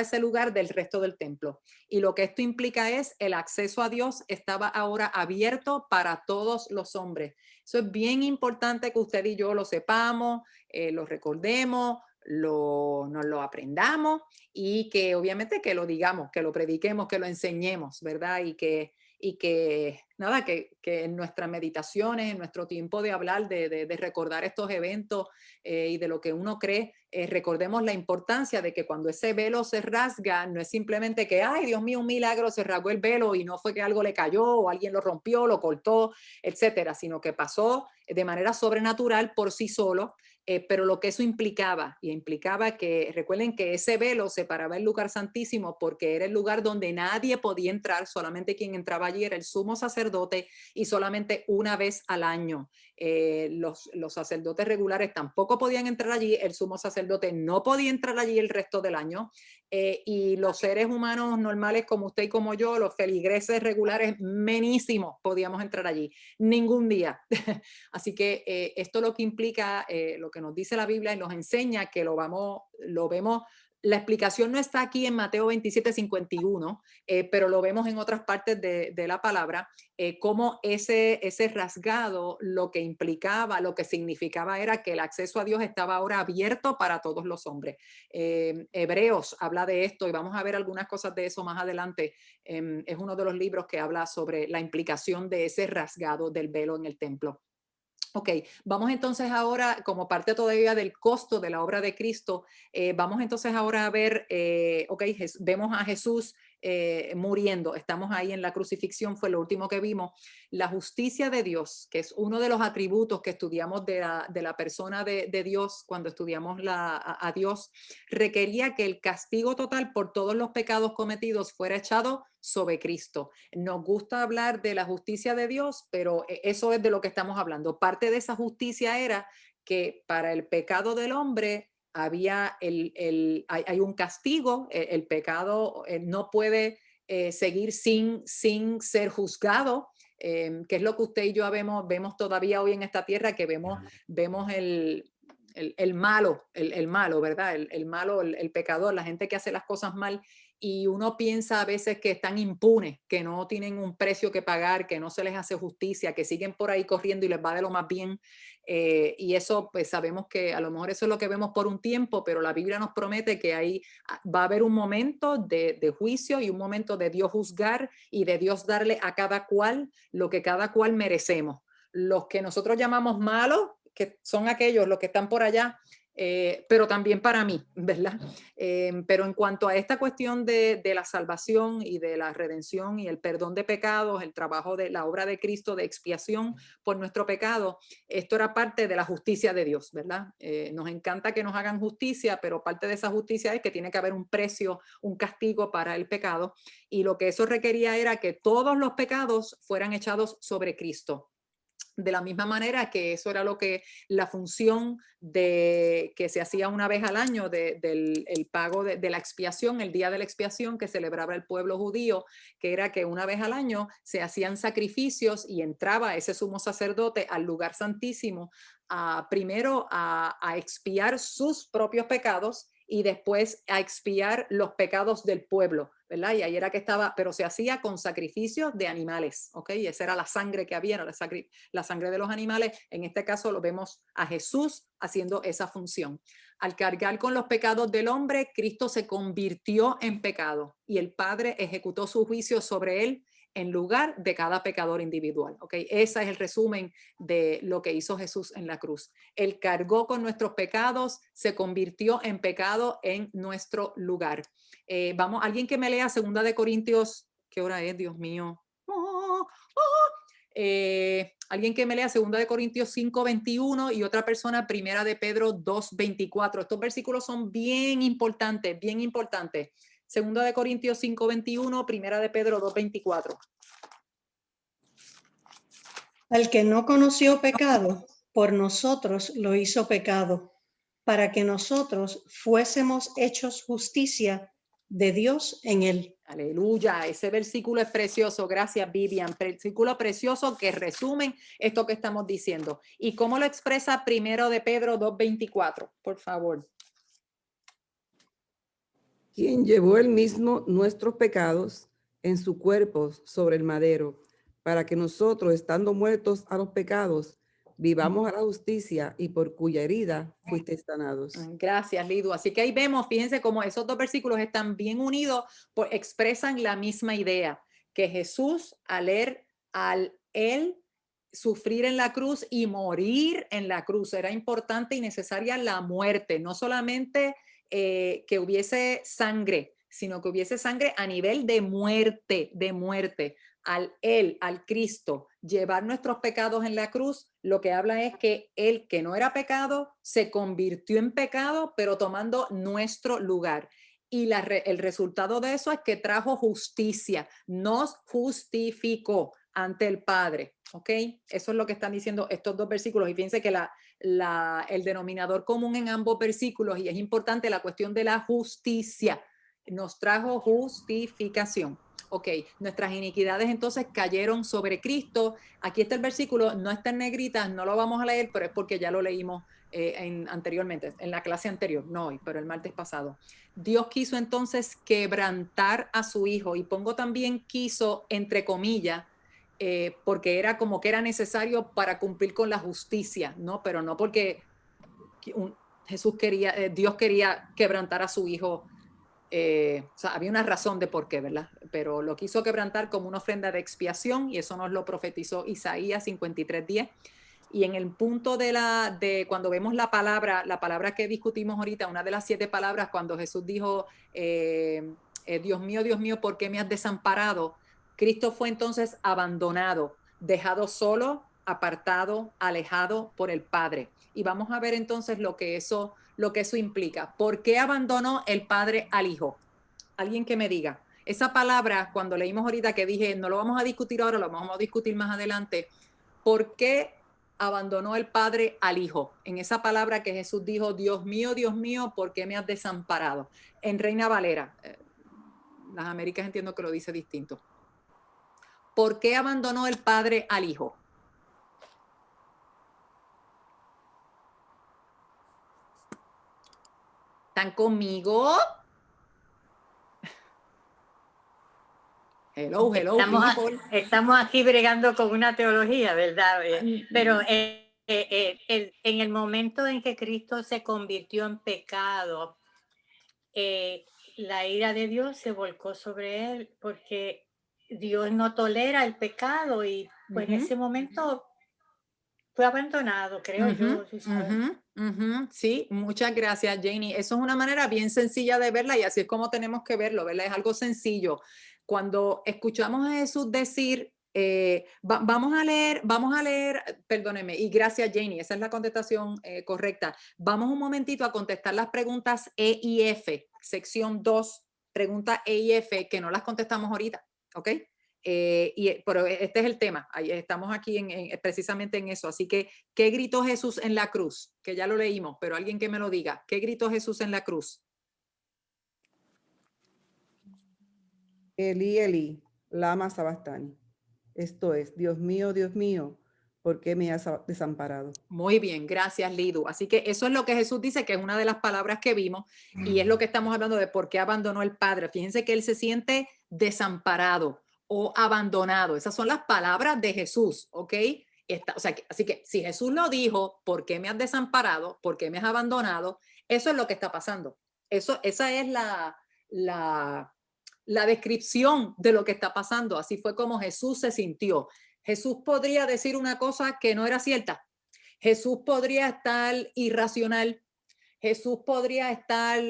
ese lugar del resto del templo. Y lo que esto implica es el acceso a Dios estaba ahora abierto para todos los hombres. Eso es bien importante que usted y yo lo sepamos, lo recordemos, nos lo aprendamos y que obviamente que lo digamos, que lo prediquemos, que lo enseñemos, ¿verdad? Y que y que nada, que en nuestras meditaciones, en nuestro tiempo de hablar, de recordar estos eventos y de lo que uno cree, recordemos la importancia de que cuando ese velo se rasga, no es simplemente que, ay, Dios mío, un milagro, se rasgó el velo y no fue que algo le cayó o alguien lo rompió, lo cortó, etcétera, sino que pasó de manera sobrenatural por sí solo. Pero lo que eso implicaba que, recuerden que ese velo separaba el lugar santísimo porque era el lugar donde nadie podía entrar, solamente quien entraba allí era el sumo sacerdote y solamente una vez al año. Los sacerdotes regulares tampoco podían entrar allí, el sumo sacerdote no podía entrar allí el resto del año y los seres humanos normales como usted y como yo, los feligreses regulares menísimos podíamos entrar allí, ningún día. Así que esto lo que implica, lo que nos dice la Biblia y nos enseña que lo vemos. La explicación no está aquí en Mateo 27:51, pero lo vemos en otras partes de la palabra, cómo ese rasgado lo que implicaba, lo que significaba era que el acceso a Dios estaba ahora abierto para todos los hombres. Hebreos habla de esto y vamos a ver algunas cosas de eso más adelante. Es uno de los libros que habla sobre la implicación de ese rasgado del velo en el templo. Ok, vamos entonces ahora, como parte todavía del costo de la obra de Cristo, vamos entonces ahora a ver, vemos a Jesús muriendo, estamos ahí en la crucifixión, fue lo último que vimos. La justicia de Dios, que es uno de los atributos que estudiamos de la persona de Dios, cuando estudiamos a Dios, requería que el castigo total por todos los pecados cometidos fuera echado sobre Cristo. Nos gusta hablar de la justicia de Dios, pero eso es de lo que estamos hablando. Parte de esa justicia era que para el pecado del hombre había hay un castigo, el pecado no puede seguir sin ser juzgado, que es lo que usted y yo vemos todavía hoy en esta tierra, que vemos el malo, ¿verdad? El malo, el pecador, la gente que hace las cosas mal. Y uno piensa a veces que están impunes, que no tienen un precio que pagar, que no se les hace justicia, que siguen por ahí corriendo y les va de lo más bien. Y eso, pues sabemos que a lo mejor eso es lo que vemos por un tiempo, pero la Biblia nos promete que ahí va a haber un momento de juicio y un momento de Dios juzgar y de Dios darle a cada cual lo que cada cual merecemos. Los que nosotros llamamos malos, que son aquellos, los que están por allá, pero también para mí, ¿verdad? Pero en cuanto a esta cuestión de la salvación y de la redención y el perdón de pecados, el trabajo de la obra de Cristo de expiación por nuestro pecado, esto era parte de la justicia de Dios, ¿verdad? Nos encanta que nos hagan justicia, pero parte de esa justicia es que tiene que haber un precio, un castigo para el pecado, y lo que eso requería era que todos los pecados fueran echados sobre Cristo. De la misma manera que eso era la función de que se hacía una vez al año del pago de la expiación, el día de la expiación que celebraba el pueblo judío, que era que una vez al año se hacían sacrificios y entraba ese sumo sacerdote al lugar santísimo primero a expiar sus propios pecados y después a expiar los pecados del pueblo, ¿verdad? Y ahí era que estaba, pero se hacía con sacrificios de animales, ¿ok? Y esa era la sangre que había, la sangre de los animales. En este caso lo vemos a Jesús haciendo esa función. Al cargar con los pecados del hombre, Cristo se convirtió en pecado y el Padre ejecutó su juicio sobre él en lugar de cada pecador individual. ¿Okay? Ese es el resumen de lo que hizo Jesús en la cruz. Él cargó con nuestros pecados, se convirtió en pecado en nuestro lugar. Vamos, alguien que me lea 2 de Corintios, ¿qué hora es? Dios mío. Alguien que me lea 2 de Corintios 5:21 y otra persona 1 de Pedro 2:24. Estos versículos son bien importantes, bien importantes. 2 de Corintios 5:21, 1 de Pedro 2:24.
Al que no conoció pecado, por nosotros lo hizo pecado, para que nosotros fuésemos hechos justicia de Dios en él.
Aleluya, ese versículo es precioso. Gracias, Vivian. Versículo precioso que resumen esto que estamos diciendo. ¿Y cómo lo expresa 1 de Pedro 2:24? Por favor.
Quien llevó él mismo nuestros pecados en su cuerpo sobre el madero, para que nosotros, estando muertos a los pecados, vivamos a la justicia y por cuya herida fuisteis sanados.
Gracias, Lidu. Así que ahí vemos, fíjense cómo esos dos versículos están bien unidos, expresan la misma idea, que Jesús, al él sufrir en la cruz y morir en la cruz, era importante y necesaria la muerte, no solamente que hubiese sangre, sino que hubiese sangre a nivel de muerte. Al Cristo, llevar nuestros pecados en la cruz, lo que habla es que él, que no era pecado, se convirtió en pecado, pero tomando nuestro lugar. Y el resultado de eso es que trajo justicia, nos justificó ante el Padre, ¿ok? Eso es lo que están diciendo estos dos versículos. Y fíjense que el denominador común en ambos versículos, y es importante la cuestión de la justicia, nos trajo justificación. Ok, nuestras iniquidades entonces cayeron sobre Cristo. Aquí está el versículo, no está en negritas, no lo vamos a leer, pero es porque ya lo leímos anteriormente, en la clase anterior, no hoy, pero el martes pasado. Dios quiso entonces quebrantar a su Hijo, y pongo también quiso entre comillas, porque era como que era necesario para cumplir con la justicia, ¿no? Pero no porque Dios quería quebrantar a su Hijo. O sea, había una razón de por qué, ¿verdad? Pero lo quiso quebrantar como una ofrenda de expiación, y eso nos lo profetizó Isaías 53:10. Y en el punto de cuando vemos la palabra que discutimos ahorita, una de las 7 palabras, cuando Jesús dijo, Dios mío, ¿por qué me has desamparado? Cristo fue entonces abandonado, dejado solo, apartado, alejado por el Padre. Y vamos a ver entonces lo que eso implica. ¿Por qué abandonó el Padre al Hijo? Alguien que me diga. Esa palabra, cuando leímos ahorita que dije, no lo vamos a discutir ahora, lo vamos a discutir más adelante. ¿Por qué abandonó el Padre al Hijo? En esa palabra que Jesús dijo, Dios mío, ¿por qué me has desamparado? En Reina Valera, las Américas entiendo que lo dice distinto. ¿Por qué abandonó el Padre al Hijo? ¿Están conmigo? Hello,
estamos aquí bregando con una teología, ¿verdad? Pero en el momento en que Cristo se convirtió en pecado, la ira de Dios se volcó sobre él, porque Dios no tolera el pecado, y pues en ese momento fue abandonado, creo yo.
Sí, muchas gracias, Janie. Eso es una manera bien sencilla de verla, y así es como tenemos que verlo, ¿verdad? Es algo sencillo. Cuando escuchamos a Jesús decir, vamos a leer, perdóneme, y gracias, Janie, esa es la contestación correcta. Vamos un momentito a contestar las preguntas E y F, sección 2, preguntas E y F, que no las contestamos ahorita, ¿ok? Pero este es el tema, ahí estamos aquí precisamente en eso. Así que, ¿qué gritó Jesús en la cruz? Que ya lo leímos, pero alguien que me lo diga. ¿Qué gritó Jesús en la cruz?
Elí, Elí, lama sabactani. Esto es, Dios mío, ¿por qué me has desamparado?
Muy bien, gracias, Lidu. Así que eso es lo que Jesús dice, que es una de las palabras que vimos, y es lo que estamos hablando de por qué abandonó el Padre. Fíjense que él se siente desamparado o abandonado. Esas son las palabras de Jesús, ¿ok? Así que si Jesús lo dijo, ¿por qué me has desamparado? ¿Por qué me has abandonado? Eso es lo que está pasando. Esa es la descripción de lo que está pasando. Así fue como Jesús se sintió. Jesús podría decir una cosa que no era cierta. Jesús podría estar irracional. Jesús podría estar,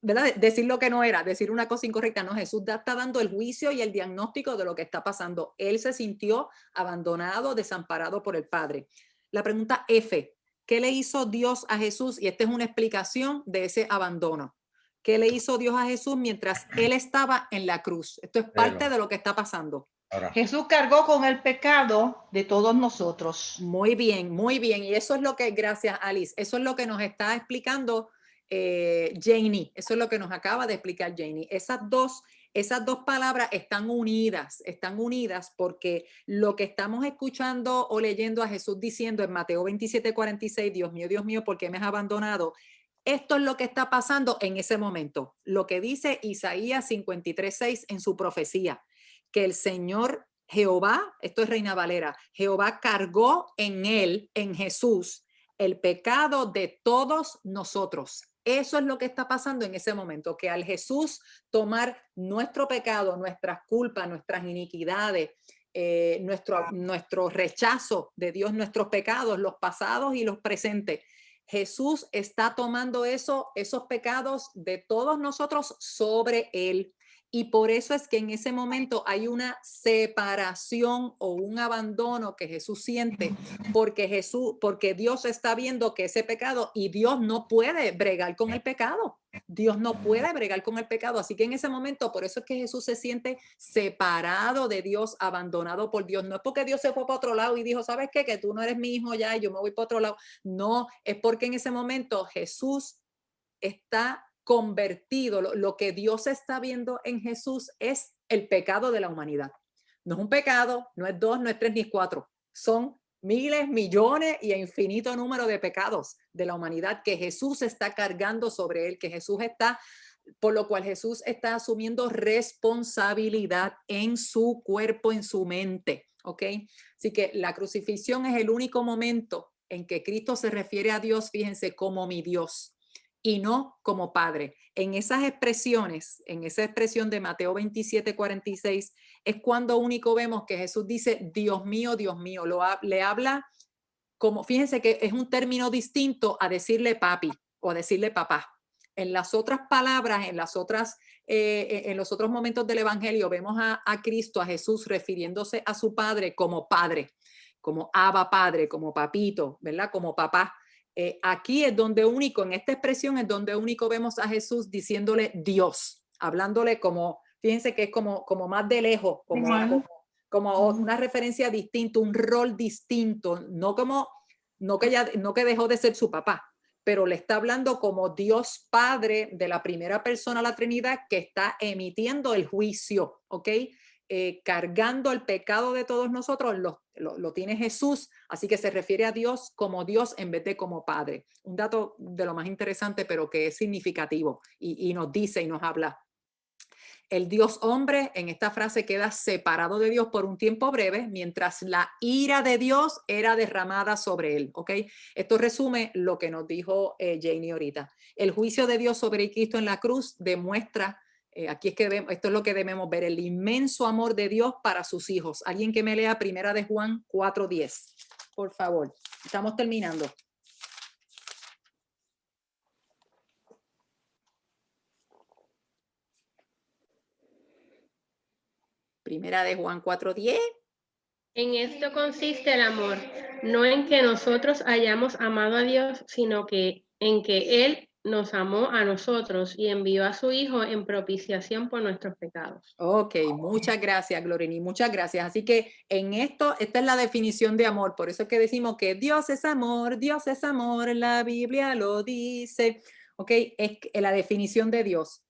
¿verdad? Decir lo que no era, decir una cosa incorrecta. No, Jesús está dando el juicio y el diagnóstico de lo que está pasando. Él se sintió abandonado, desamparado por el Padre. La pregunta F, ¿qué le hizo Dios a Jesús? Y esta es una explicación de ese abandono. ¿Qué le hizo Dios a Jesús mientras él estaba en la cruz? Esto es parte de lo que está pasando.
Jesús cargó con el pecado de todos nosotros.
Muy bien, muy bien. Y eso es lo que, gracias, Alice, eso es lo que nos está explicando Janie. Eso es lo que nos acaba de explicar Janie. Esas dos palabras están unidas porque lo que estamos escuchando o leyendo a Jesús diciendo en Mateo 27:46, Dios mío, ¿por qué me has abandonado? Esto es lo que está pasando en ese momento. Lo que dice Isaías 53:6 en su profecía, que el Señor Jehová, esto es Reina Valera, Jehová cargó en él, en Jesús, el pecado de todos nosotros. Eso es lo que está pasando en ese momento, que al Jesús tomar nuestro pecado, nuestras culpas, nuestras iniquidades, nuestro rechazo de Dios, nuestros pecados, los pasados y los presentes, Jesús está tomando esos pecados de todos nosotros sobre él. Y por eso es que en ese momento hay una separación o un abandono que Jesús siente, porque Dios está viendo que ese pecado, y Dios no puede bregar con el pecado. Dios no puede bregar con el pecado. Así que en ese momento, por eso es que Jesús se siente separado de Dios, abandonado por Dios. No es porque Dios se fue para otro lado y dijo, ¿sabes qué? Que tú no eres mi hijo ya y yo me voy para otro lado. No, es porque en ese momento Jesús está convertido. Lo que Dios está viendo en Jesús es el pecado de la humanidad. No es un pecado, no es 2, no es 3 ni 4. Son miles, millones y infinito número de pecados de la humanidad que Jesús está cargando sobre él, por lo cual Jesús está asumiendo responsabilidad en su cuerpo, en su mente. ¿Ok? Así que la crucifixión es el único momento en que Cristo se refiere a Dios, fíjense, como mi Dios, y no como Padre. En esas expresiones, en esa expresión de Mateo 27:46, es cuando único vemos que Jesús dice, Dios mío, le habla como, fíjense que es un término distinto a decirle papi o a decirle papá. En las otras palabras, en los otros momentos del Evangelio, vemos a Cristo, a Jesús, refiriéndose a su Padre, como Abba Padre, como papito, ¿verdad? Como papá. Aquí es donde único, en esta expresión es donde único vemos a Jesús diciéndole Dios, hablándole como, fíjense que es como más de lejos, como una referencia distinta, un rol distinto, no que dejó de ser su papá, pero le está hablando como Dios Padre de la primera persona de la Trinidad que está emitiendo el juicio, ¿ok? Cargando el pecado de todos nosotros, lo tiene Jesús, así que se refiere a Dios como Dios en vez de como Padre. Un dato de lo más interesante, pero que es significativo y nos dice y nos habla. El Dios hombre en esta frase queda separado de Dios por un tiempo breve, mientras la ira de Dios era derramada sobre él. ¿Ok? Esto resume lo que nos dijo Janie ahorita. El juicio de Dios sobre Cristo en la cruz demuestra, aquí es que esto es lo que debemos ver, el inmenso amor de Dios para sus hijos. Alguien que me lea 1 de Juan 4:10, por favor. Estamos terminando. Primera de Juan 4:10.
En esto consiste el amor, no en que nosotros hayamos amado a Dios, sino que en que Él nos amó a nosotros y envió a su Hijo en propiciación por nuestros pecados.
Ok, muchas gracias, Glorini, muchas gracias. Así que esta es la definición de amor. Por eso es que decimos que Dios es amor, la Biblia lo dice. Ok, es la definición de Dios.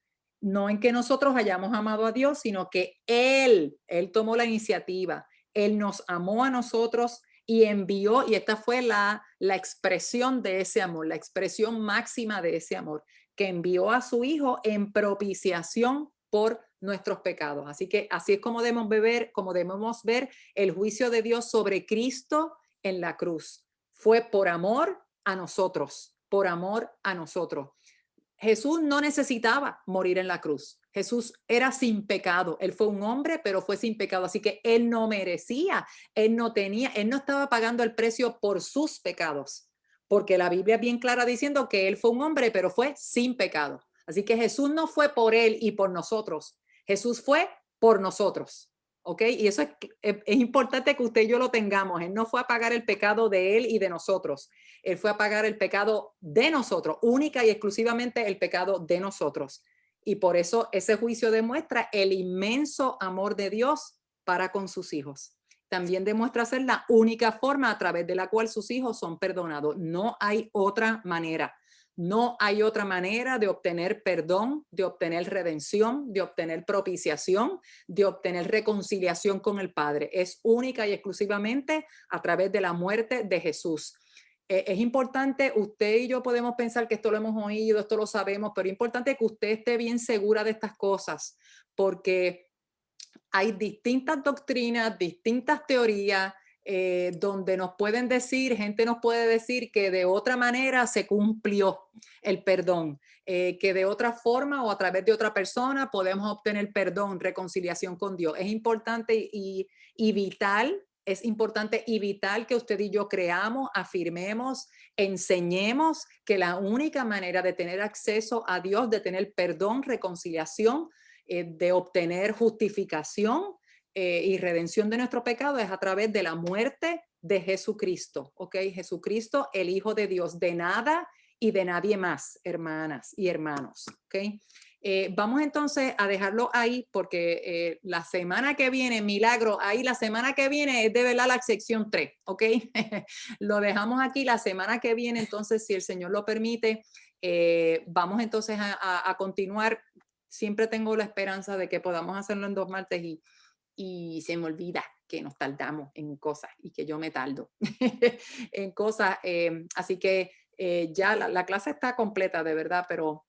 No en que nosotros hayamos amado a Dios, sino que Él tomó la iniciativa. Él nos amó a nosotros y envió, y esta fue la expresión de ese amor, la expresión máxima de ese amor, que envió a su Hijo en propiciación por nuestros pecados. Así que así es como debemos ver el juicio de Dios sobre Cristo en la cruz. Fue por amor a nosotros, por amor a nosotros. Jesús no necesitaba morir en la cruz. Jesús era sin pecado. Él fue un hombre, pero fue sin pecado. Así que él no merecía, él no estaba pagando el precio por sus pecados. Porque la Biblia es bien clara diciendo que él fue un hombre, pero fue sin pecado. Así que Jesús no fue por él y por nosotros. Jesús fue por nosotros. ¿Ok? Y eso es importante que usted y yo lo tengamos. Él no fue a pagar el pecado de él y de nosotros. Él fue a pagar el pecado de nosotros, única y exclusivamente el pecado de nosotros. Y por eso ese juicio demuestra el inmenso amor de Dios para con sus hijos. También demuestra ser la única forma a través de la cual sus hijos son perdonados. No hay otra manera. No hay otra manera de obtener perdón, de obtener redención, de obtener propiciación, de obtener reconciliación con el Padre. Es única y exclusivamente a través de la muerte de Jesús. Es importante, usted y yo podemos pensar que esto lo hemos oído, esto lo sabemos, pero es importante que usted esté bien segura de estas cosas, porque hay distintas doctrinas, distintas teorías, donde nos pueden decir, gente nos puede decir que de otra manera se cumplió el perdón, que de otra forma o a través de otra persona podemos obtener perdón, reconciliación con Dios. Es importante y vital. Es importante y vital que usted y yo creamos, afirmemos, enseñemos que la única manera de tener acceso a Dios, de tener perdón, reconciliación, de obtener justificación y redención de nuestro pecado es a través de la muerte de Jesucristo, ¿ok? Jesucristo, el Hijo de Dios, de nada y de nadie más, hermanas y hermanos, ¿ok? Vamos entonces a dejarlo ahí porque la semana que viene, milagro, ahí la semana que viene es de verdad la sección 3, ¿ok? Lo dejamos aquí la semana que viene, entonces si el Señor lo permite, vamos entonces a continuar. Siempre tengo la esperanza de que podamos hacerlo en 2 martes y se me olvida que nos tardamos en cosas y que yo me tardo en cosas. Así que ya la clase está completa de verdad, pero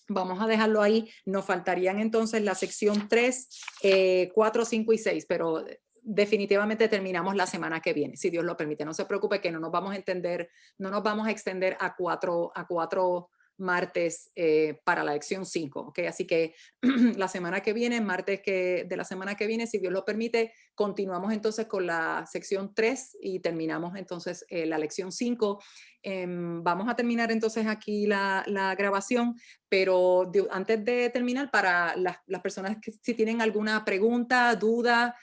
vamos a dejarlo ahí. Nos faltarían entonces la sección 3, 4, 5 y 6, pero definitivamente terminamos la semana que viene, si Dios lo permite. No se preocupe que no nos vamos a extender a cuatro martes para la lección 5, ¿ok? Así que la semana que viene, martes de la semana que viene, si Dios lo permite, continuamos entonces con la sección 3 y terminamos entonces la lección 5. Vamos a terminar entonces aquí la grabación, pero antes de terminar, para las personas que si tienen alguna pregunta, duda,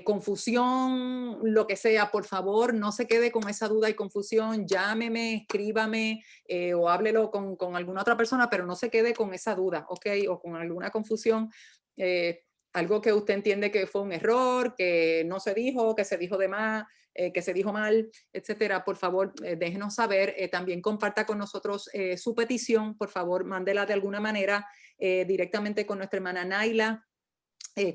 confusión, lo que sea, por favor, no se quede con esa duda y confusión, llámeme, escríbame o háblelo con alguna otra persona, pero no se quede con esa duda, ¿ok? O con alguna confusión, algo que usted entiende que fue un error, que no se dijo, que se dijo de más, que se dijo mal, etcétera. Por favor, déjenos saber. También comparta con nosotros su petición, por favor, mándela de alguna manera directamente con nuestra hermana Naila,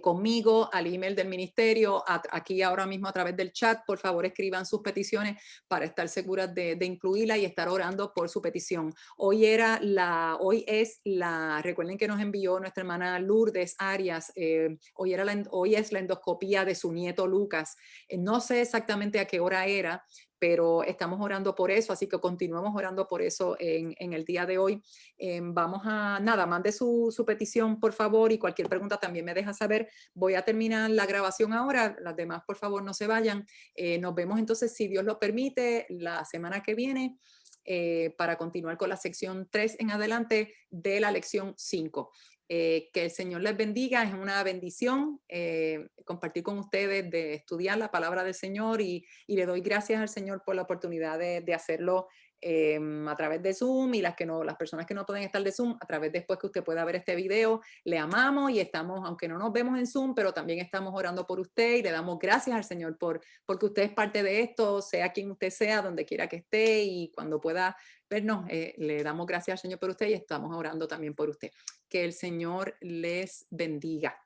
conmigo, al email del ministerio, aquí ahora mismo a través del chat. Por favor, escriban sus peticiones para estar seguras de incluirla y estar orando por su petición. Recuerden que nos envió nuestra hermana Lourdes Arias, hoy es la endoscopía de su nieto Lucas. No sé exactamente a qué hora era, pero estamos orando por eso, así que continuamos orando por eso en el día de hoy. Mande su petición, por favor, y cualquier pregunta también me deja saber. Voy a terminar la grabación ahora, las demás, por favor, no se vayan. Nos vemos entonces, si Dios lo permite, la semana que viene para continuar con la sección 3 en adelante de la lección 5. Que el Señor les bendiga, es una bendición compartir con ustedes, de estudiar la palabra del Señor y le doy gracias al Señor por la oportunidad de hacerlo a través de Zoom, y las personas que no pueden estar de Zoom, a través después que usted pueda ver este video. Le amamos y estamos, aunque no nos vemos en Zoom, pero también estamos orando por usted y le damos gracias al Señor porque usted es parte de esto, sea quien usted sea, donde quiera que esté, y cuando pueda vernos, le damos gracias al Señor por usted y estamos orando también por usted. Que el Señor les bendiga.